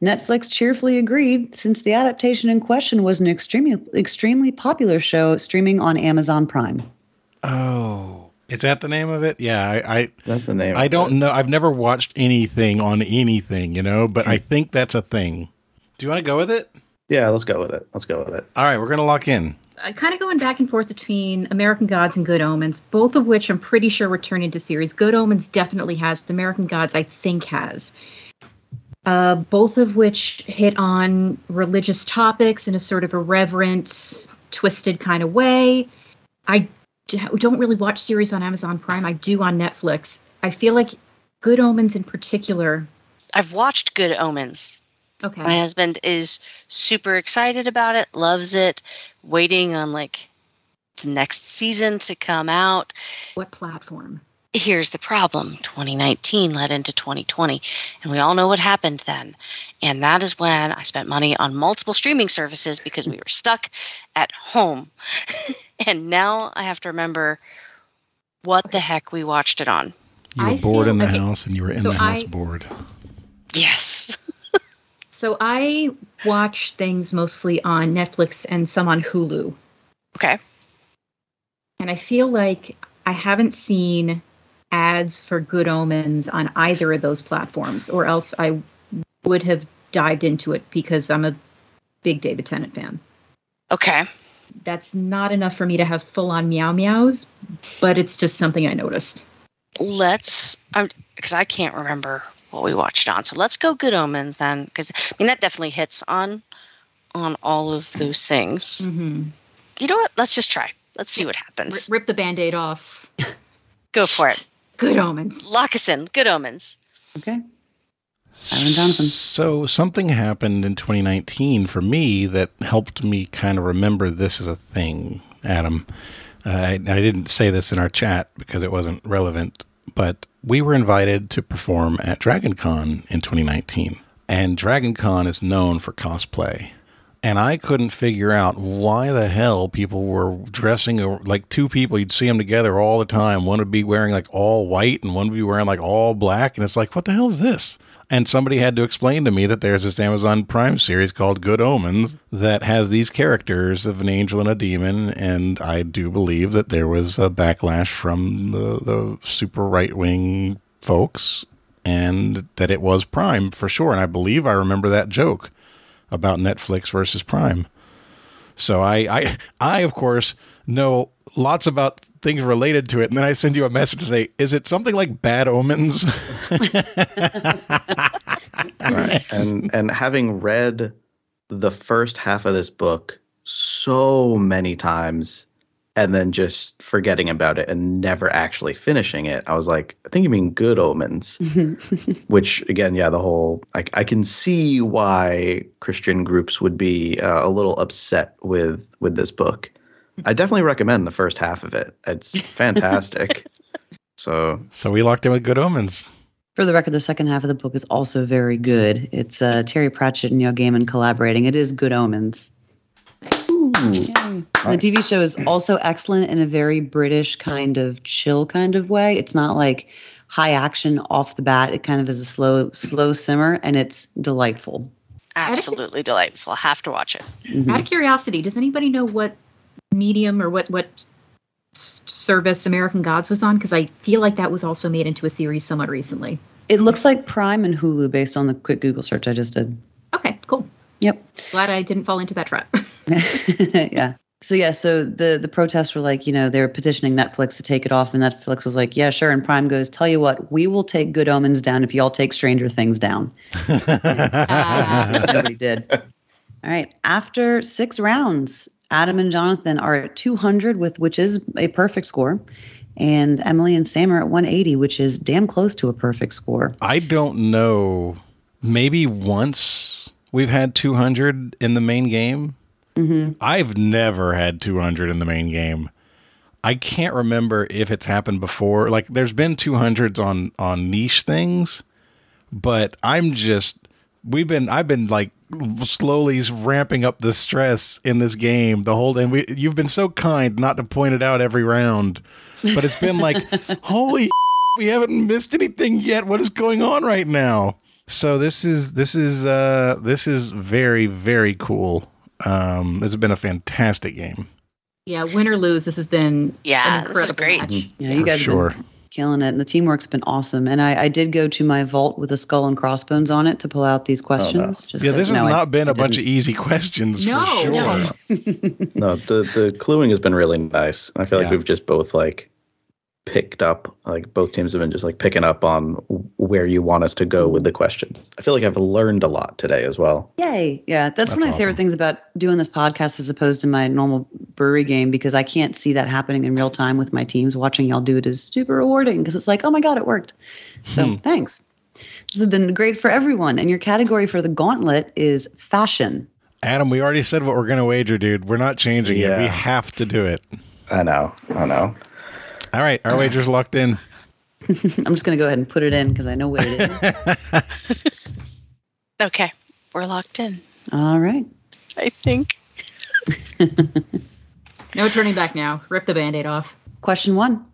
Netflix cheerfully agreed since the adaptation in question was an extremely popular show streaming on Amazon Prime. Oh, is that the name of it? Yeah, That's the name. I don't know. I've never watched anything on anything, but I think that's a thing. Do you want to go with it? Yeah, let's go with it. All right, we're going to lock in. Kind of going back and forth between American Gods and Good Omens, both of which I'm pretty sure were turned into series. Good Omens definitely has. American Gods, I think, has. Both of which hit on religious topics in a sort of irreverent, twisted kind of way. I don't really watch series on Amazon Prime. I do on Netflix. I feel like Good Omens in particular. I've watched Good Omens. Okay. My husband is super excited about it, loves it, waiting on the next season to come out. What platform? Here's the problem. 2019 led into 2020, and we all know what happened then. And that is when I spent money on multiple streaming services because we were stuck at home. And now I have to remember what the heck we watched it on. You were bored in the house, and you were in the house bored. Yes. So I watch things mostly on Netflix and some on Hulu. Okay. And I feel like I haven't seen ads for Good Omens on either of those platforms, or else I would have dived into it because I'm a big David Tennant fan. Okay. That's not enough for me to have full-on meow meows, but it's just something I noticed. Because I can't remember what we watched on. So let's go Good Omens then, because that definitely hits on all of those things. Mm-hmm. You know what? Let's just try. Let's see what happens. Rip the Band-Aid off. Go for it. Good Omens. Lock us in. Good Omens. Okay. Adam Jonathan. So something happened in 2019 for me that helped me kind of remember this as a thing, Adam. I didn't say this in our chat because it wasn't relevant, but we were invited to perform at DragonCon in 2019. And DragonCon is known for cosplay. And I couldn't figure out why the hell people were dressing like two people. You'd see them together all the time. One would be wearing all white and one would be wearing all black. And it's like, what the hell is this? And somebody had to explain to me that there's this Amazon Prime series called Good Omens that has these characters of an angel and a demon. And I do believe that there was a backlash from the super right-wing folks and that it was Prime for sure. And I believe I remember that joke about Netflix versus Prime. So I of course, know lots about things related to it, and then I send you a message to say, is it something like Bad Omens? Right. And having read the first half of this book so many times and then just forgetting about it and never actually finishing it, I was like, I think you mean Good Omens. Which, again, yeah, the whole, I can see why Christian groups would be a little upset with this book. I definitely recommend the first half of it. It's fantastic. So we locked in with Good Omens. For the record, the second half of the book is also very good. It's Terry Pratchett and Neil Gaiman collaborating. It is Good Omens. Nice. Nice. The TV show is also excellent in a very British kind of chill kind of way. It's not like high action off the bat. It kind of is a slow simmer, and it's delightful. Absolutely delightful. Have to watch it. Mm-hmm. Out of curiosity, does anybody know what medium or what service American Gods was on? Because I feel like that was also made into a series somewhat recently. It looks like Prime and Hulu based on the quick Google search I just did. Okay, cool. Yep. Glad I didn't fall into that trap. Yeah. So the protests were like, they were petitioning Netflix to take it off, and Netflix was like, yeah, sure. And Prime goes, tell you what, we will take Good Omens down if y'all take Stranger Things down. Nobody did. All right. After 6 rounds, Adam and Jonathan are at 200, which is a perfect score. And Emily and Sam are at 180, which is damn close to a perfect score. I don't know. Maybe once we've had 200 in the main game. Mm-hmm. I've never had 200 in the main game. I can't remember if it's happened before. Like, there's been 200s on niche things, but I've been like slowly ramping up the stress in this game the whole day. You've been so kind not to point it out every round, but it's been like, holy we haven't missed anything yet. What is going on right now? So this is very, very cool. It's been a fantastic game. Yeah, win or lose, this has been an incredible great. match. Yeah, you guys have been killing it, and the teamwork's been awesome. And I did go to my vault with a skull and crossbones on it to pull out these questions. Oh, no. This has not been a bunch of easy questions for sure. No, the cluing has been really nice. I feel like we've just both picked up, both teams have been just picking up on where you want us to go with the questions. I feel like I've learned a lot today as well. Yay. Yeah, that's one of my favorite things about doing this podcast as opposed to my normal brewery game, because I can't see that happening in real time with my teams. Watching y'all do it is super rewarding because it's like, oh my God, it worked. So thanks. This has been great for everyone. And your category for the gauntlet is fashion. Adam, we already said what we're going to wager, dude. We're not changing it. We have to do it. I know. All right, our wager's locked in. I'm just going to go ahead and put it in because I know what it is. Okay, we're locked in. All right. I think. No turning back now. Rip the Band-Aid off. Question 1.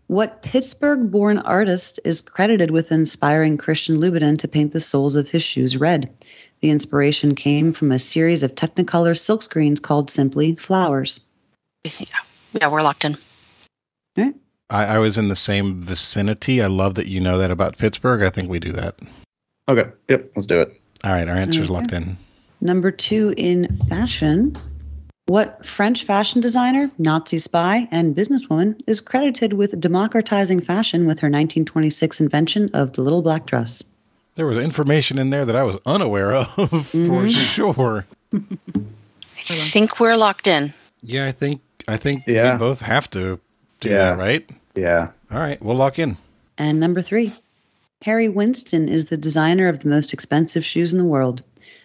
What Pittsburgh-born artist is credited with inspiring Christian Louboutin to paint the soles of his shoes red? The inspiration came from a series of Technicolor silkscreens called simply Flowers. Yeah, we're locked in. All right. I was in the same vicinity. I love that you know that about Pittsburgh. I think we do that. Okay. Yep. Let's do it. All right. Our answer's locked in. Number 2 in fashion. What French fashion designer, Nazi spy, and businesswoman is credited with democratizing fashion with her 1926 invention of the little black dress? There was information in there that I was unaware of for sure. I think we're locked in. Yeah, I think we both have to do that, right? Yeah. All right, we'll lock in. And number 3, Harry Winston is the designer of the most expensive shoes in the world.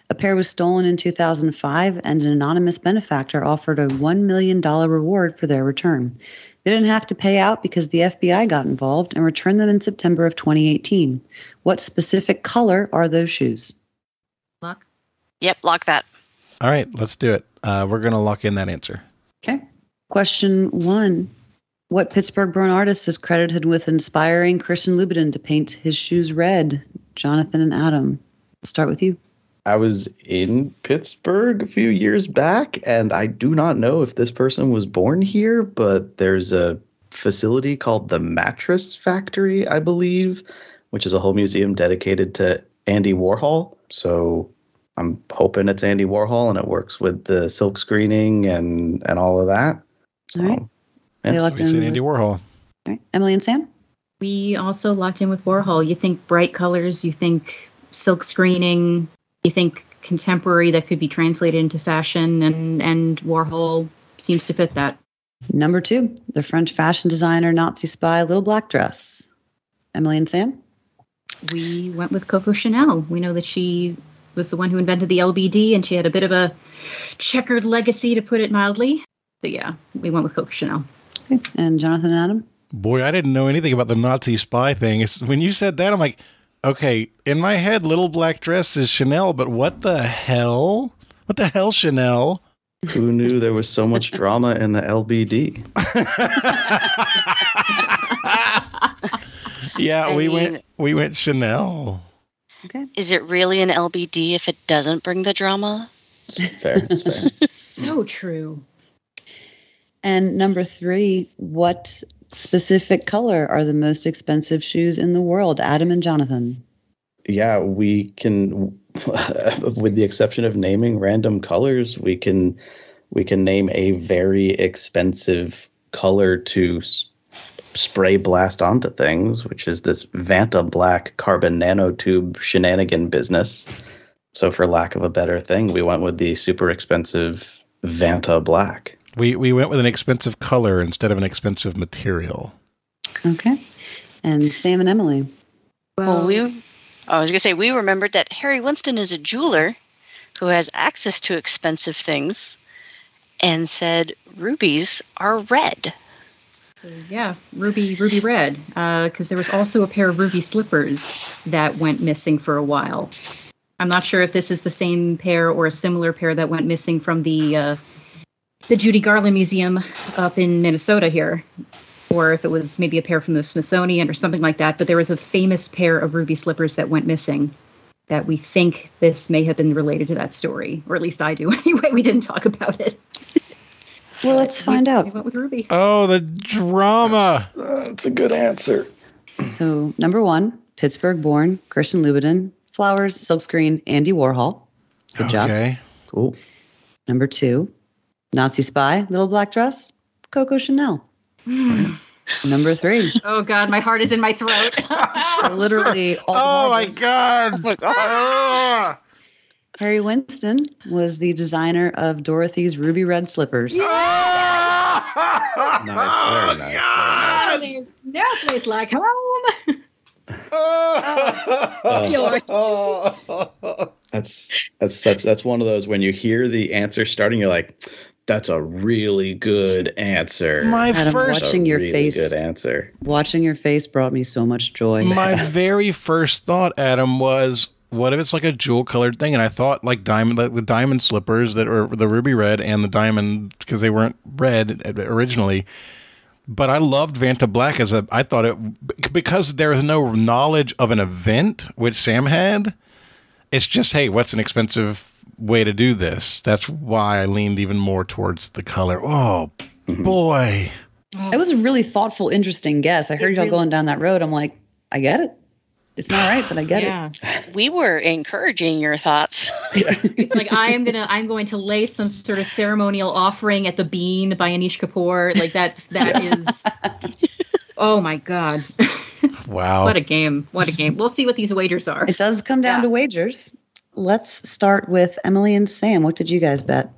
A pair was stolen in 2005, and an anonymous benefactor offered a $1 million reward for their return. They didn't have to pay out because the FBI got involved and returned them in September of 2018. What specific color are those shoes? Lock? Yep, lock that. All right, let's do it. We're going to lock in that answer. Okay. Question 1. What Pittsburgh-born artist is credited with inspiring Christian Louboutin to paint his shoes red? Jonathan and Adam, I'll start with you. I was in Pittsburgh a few years back, and I do not know if this person was born here, but there's a facility called the Mattress Factory, I believe, which is a whole museum dedicated to Andy Warhol. So I'm hoping it's Andy Warhol, and it works with the silk screening and all of that. So, all right. yeah. They locked in with Andy Warhol. All right. Emily and Sam? We also locked in with Warhol. You think bright colors, you think silk screening, you think contemporary that could be translated into fashion, and Warhol seems to fit that. Number 2, the French fashion designer, Nazi spy, Little Black Dress. Emily and Sam? We went with Coco Chanel. We know that she was the one who invented the LBD, and she had a bit of a checkered legacy, to put it mildly. So yeah, we went with Coco Chanel. Okay. And Jonathan and Adam? Boy, I didn't know anything about the Nazi spy thing. When you said that, I'm like, okay, in my head, Little Black Dress is Chanel, but what the hell? What the hell, Chanel? Who knew there was so much drama in the LBD? Yeah, we went Chanel. Okay. Is it really an LBD if it doesn't bring the drama? Fair. It's fair. So true. And number 3, what specific color are the most expensive shoes in the world? Adam and Jonathan. Yeah, we can, with the exception of naming random colors, we can name a very expensive color to spray blast onto things, which is this Vanta Black carbon nanotube shenanigan business. So for lack of a better thing, we went with the super expensive Vanta Black. We went with an expensive color instead of an expensive material. Okay. And Sam and Emily. Well, I was going to say, we remembered that Harry Winston is a jeweler who has access to expensive things and said rubies are red. So yeah, ruby red, because there was also a pair of ruby slippers that went missing for a while. I'm not sure if this is the same pair or a similar pair that went missing from the Judy Garland Museum up in Minnesota here, or if it was maybe a pair from the Smithsonian or something like that. But there was a famous pair of ruby slippers that went missing that we think this may have been related to that story, or at least I do. Anyway, we didn't talk about it. Well, let's find out. We went with ruby. Oh, the drama. That's a good answer. So number 1, Pittsburgh-born Christian Louboutin, flowers, silkscreen, Andy Warhol. Good job. Okay. Cool. Number 2, Nazi spy, Little Black Dress, Coco Chanel. Number 3. Oh God, my heart is in my throat. Literally all the Oh my marbles. God. Oh my God. Harry Winston was the designer of Dorothy's ruby red slippers. Nice. Very nice. There's no place like home. That's one of those when you hear the answer starting, you're like, that's a really good answer. Adam, watching your really face, good answer. Watching your face brought me so much joy. My very first thought, Adam, was, what if it's like a jewel colored thing? And I thought like the diamond slippers that are the ruby red and the diamond, because they weren't red originally. But I loved Vanta Black I thought it, because there is no knowledge of an event, which Sam had. It's just, hey, what's an expensive way to do this? That's why I leaned even more towards the color. Oh, boy. It was a really thoughtful, interesting guess. I heard y'all going down that road. I'm like, I get it. It's not right, but I get it. We were encouraging your thoughts. It's like I'm going to lay some sort of ceremonial offering at the Bean by Anish Kapoor. Like that is. Oh my God! Wow! What a game! What a game! We'll see what these wagers are. It does come down to wagers. Let's start with Emily and Sam. What did you guys bet?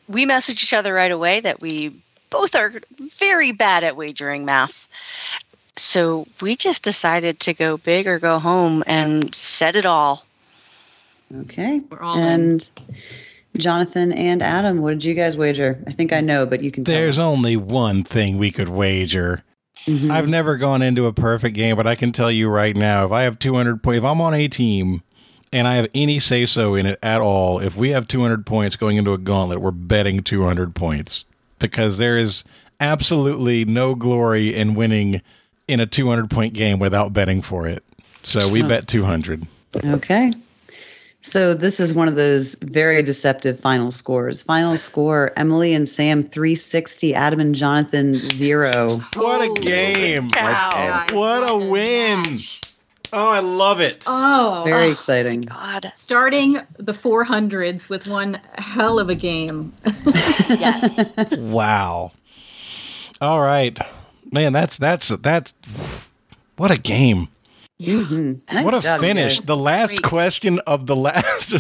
We messaged each other right away that we both are very bad at wagering math. So we just decided to go big or go home and set it all. Okay. We're all and Jonathan and Adam, what did you guys wager? I think I know, but you can tell There's us. only one thing we could wager. Mm-hmm. I've never gone into a perfect game, but I can tell you right now, if I have 200 points, if I'm on a team and I have any say-so in it at all, if we have 200 points going into a gauntlet, we're betting 200 points. Because there is absolutely no glory in winning in a 200-point game without betting for it. So we bet 200. Okay. So this is one of those very deceptive final scores. Final score, Emily and Sam 360, Adam and Jonathan 0. What a game. What a win. Oh, I love it. Oh, Very exciting. God. Starting the 400s with one hell of a game. Yeah. Wow. All right. Man, that's what a game. Mm-hmm. Nice What a job, you finish. guys. The last Great. question of the last.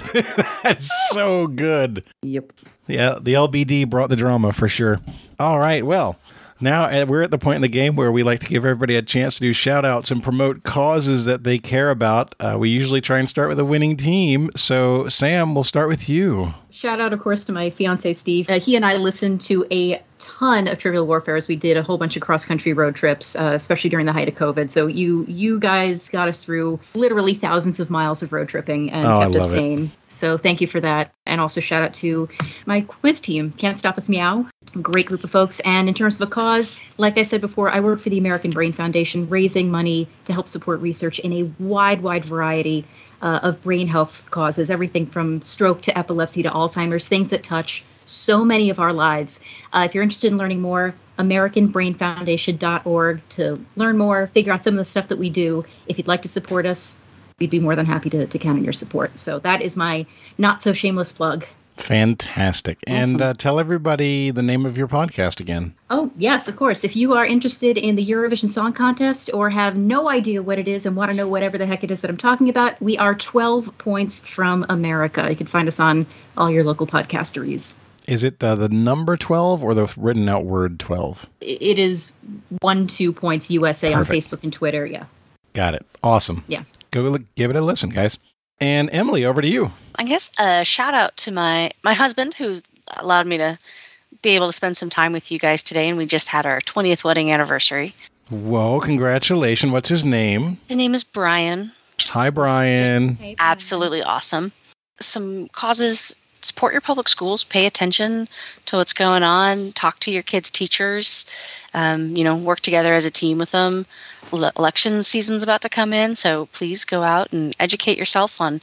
That's so good. Yep. Yeah, the LBD brought the drama for sure. All right, well, now we're at the point in the game where we like to give everybody a chance to do shout-outs and promote causes that they care about. We usually try and start with a winning team. So, Sam, we'll start with you. Shout out, of course, to my fiance, Steve. He and I listened to a ton of Trivial Warfare as we did a whole bunch of cross-country road trips, especially during the height of COVID. So you guys got us through literally thousands of miles of road tripping and kept us sane. So thank you for that. And also shout out to my quiz team, Can't Stop Us Meow. Great group of folks. And in terms of a cause, like I said before, I work for the American Brain Foundation, raising money to help support research in a wide variety of brain health causes, everything from stroke to epilepsy to Alzheimer's, things that touch so many of our lives. If you're interested in learning more, AmericanBrainFoundation.org to learn more, figure out some of the stuff that we do. If you'd like to support us, we'd be more than happy to count on your support. So that is my not so shameless plug. Fantastic. Awesome. And tell everybody the name of your podcast again. Oh, yes, of course. If you are interested in the Eurovision Song Contest or have no idea what it is and want to know whatever the heck it is that I'm talking about, we are 12 points from America. You can find us on all your local podcasteries. Is it the number 12 or the written out word 12? It is 1-2 points USA Perfect. on Facebook and Twitter. Yeah. Got it. Awesome. Yeah. Go give it a listen, guys. And Emily, over to you. I guess a shout out to my husband, who's allowed me to be able to spend some time with you guys today. And we just had our 20th wedding anniversary. Whoa, congratulations. What's his name? His name is Brian. Hi, Brian. Absolutely awesome. Some causes: support your public schools, pay attention to what's going on, talk to your kids' teachers, work together as a team with them. Election season's about to come in, so please go out and educate yourself on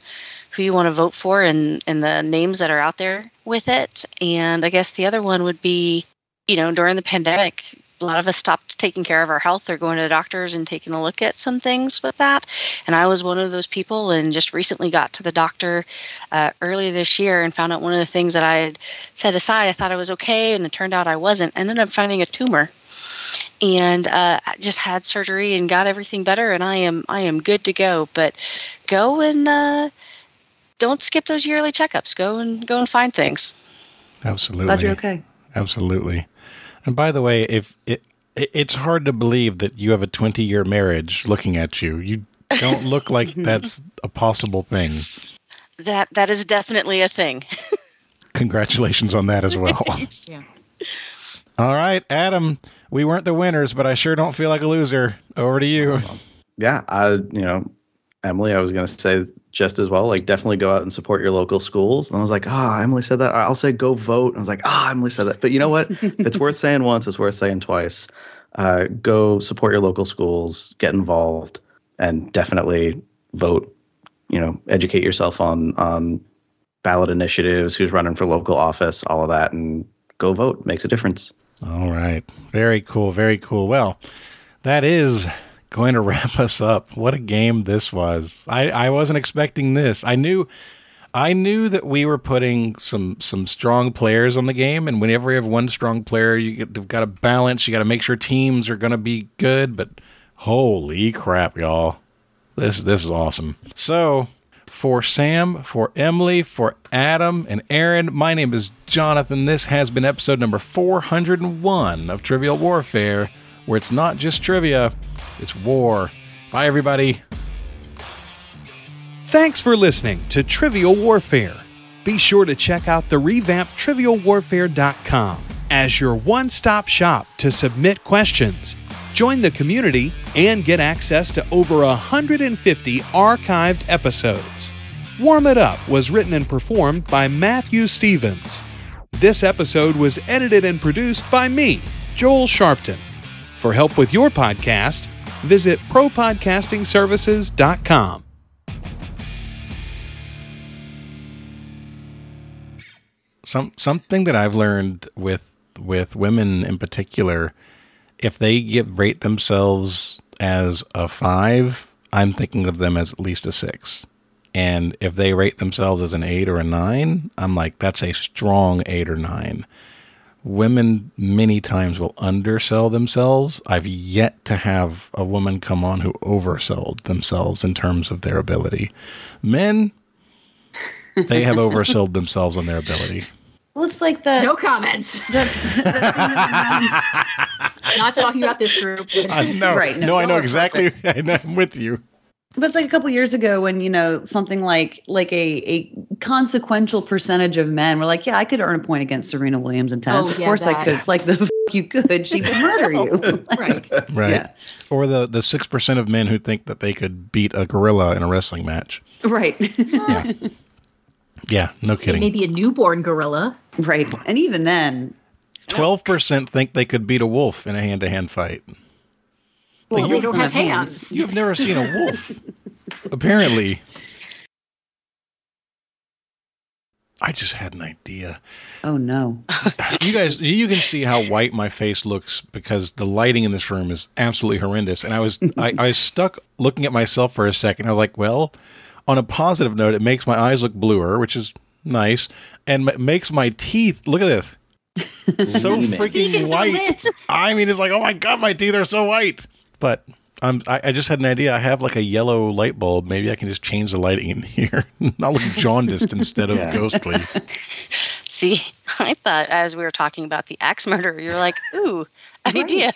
who you want to vote for and the names that are out there with it. And I guess the other one would be, during the pandemic, a lot of us stopped taking care of our health or going to the doctors and taking a look at some things with that. And I was one of those people and just recently got to the doctor earlier this year and found out one of the things that I had set aside, I thought I was okay, and it turned out I wasn't. I ended up finding a tumor. And I just had surgery and got everything better, and I am good to go. But go and don't skip those yearly checkups. Go and find things. Absolutely. Glad you're okay. Absolutely. And by the way, if it's hard to believe that you have a 20-year marriage looking at you. You don't look like that's a possible thing. That is definitely a thing. Congratulations on that as well. Yeah. All right, Adam, we weren't the winners, but I sure don't feel like a loser. Over to you. Yeah, Emily, I was going to say just as well, like definitely go out and support your local schools. And I was like, Emily said that. I'll say go vote. And I was like, Emily said that. But you know what? If it's worth saying once, it's worth saying twice. Go support your local schools, get involved, and definitely vote. Educate yourself on ballot initiatives, who's running for local office, all of that, and go vote. Makes a difference. All right. Very cool. Very cool. Well, that is going to wrap us up. What a game this was. I wasn't expecting this. I knew that we were putting some strong players on the game, and whenever you have one strong player, you've got to balance. You got to make sure teams are going to be good, but holy crap, y'all. This is awesome. So, for Sam, for Emily, for Adam, and Erin, my name is Jonathan. This has been episode number 401 of Trivial Warfare, where it's not just trivia, it's war. Bye, everybody. Thanks for listening to Trivial Warfare. Be sure to check out the revamped TrivialWarfare.com as your one-stop shop to submit questions, join the community, and get access to over 150 archived episodes. Warm It Up was written and performed by Matthew Stevens. This episode was edited and produced by me, Joel Sharpton. For help with your podcast, Visit propodcastingservices.com. Something that I've learned with women in particular, if they rate themselves as a 5, I'm thinking of them as at least a 6. And if they rate themselves as an 8 or a 9, I'm like, that's a strong 8 or 9. Women many times will undersell themselves. I've yet to have a woman come on who oversold themselves in terms of their ability. Men, they have oversold themselves on their ability. Well, it's like that. No comments. Not talking about this group. No, right, no, I know exactly. I'm with you. But it's like a couple years ago when, something like a consequential percentage of men were like, yeah, I could earn a point against Serena Williams in tennis. Oh, of yeah, course I could. It's like, the f*** you could. She would murder you. Right. Right. Yeah. Or the 6% of men who think that they could beat a gorilla in a wrestling match. Right. Yeah. Yeah, no kidding. Maybe a newborn gorilla. Right. And even then, 12% think they could beat a wolf in a hand-to-hand fight. Well, wolves they don't have hands. You've never seen a wolf. Apparently. I just had an idea. Oh, no. You guys, you can see how white my face looks because the lighting in this room is absolutely horrendous. And I was stuck looking at myself for a second. I was like, well, on a positive note, it makes my eyes look bluer, which is nice, and makes my teeth, look at this, so freaking white. I mean, it's like, oh my God, my teeth are so white. But I just had an idea. I have like a yellow light bulb. Maybe I can just change the lighting in here. I'll look jaundiced instead of ghostly. See, I thought as we were talking about the axe murder, you were like, ooh, idea.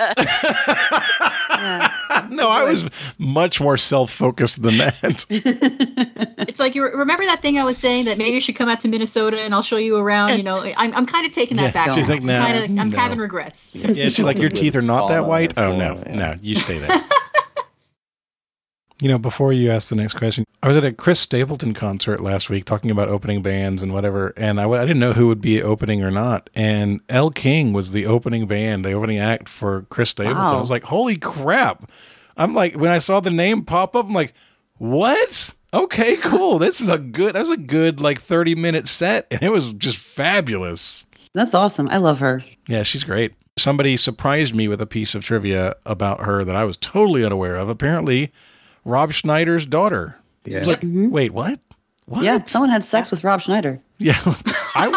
No, I was much more self-focused than that. It's like, you remember that thing I was saying that maybe you should come out to Minnesota and I'll show you around. I'm kind of taking that back. She's like, no, I'm having regrets. Yeah, she's like, your teeth are not that white? Oh, no, you stay there. Before you ask the next question, I was at a Chris Stapleton concert last week talking about opening bands and whatever, and I didn't know who would be opening or not, and Elle King was the opening band, the opening act for Chris Stapleton. Wow. I was like, holy crap. I'm like, when I saw the name pop up, I'm like, what? Okay, cool. That was a good like 30-minute set, and it was just fabulous. That's awesome. I love her. Yeah, she's great. Somebody surprised me with a piece of trivia about her that I was totally unaware of. Apparently, Rob Schneider's daughter. Yeah. I was like, wait, what? What? Yeah, someone had sex with Rob Schneider. Yeah, I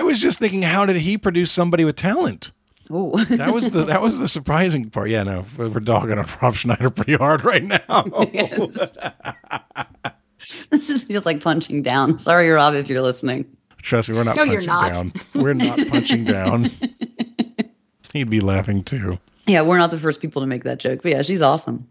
was just thinking, how did he produce somebody with talent? Oh, that was the surprising part. Yeah, no, we're dogging on Rob Schneider pretty hard right now. Yes. This just feels like punching down. Sorry, Rob, if you're listening. Trust me, we're not punching down. We're not punching down. He'd be laughing too. Yeah, we're not the first people to make that joke, but yeah, she's awesome.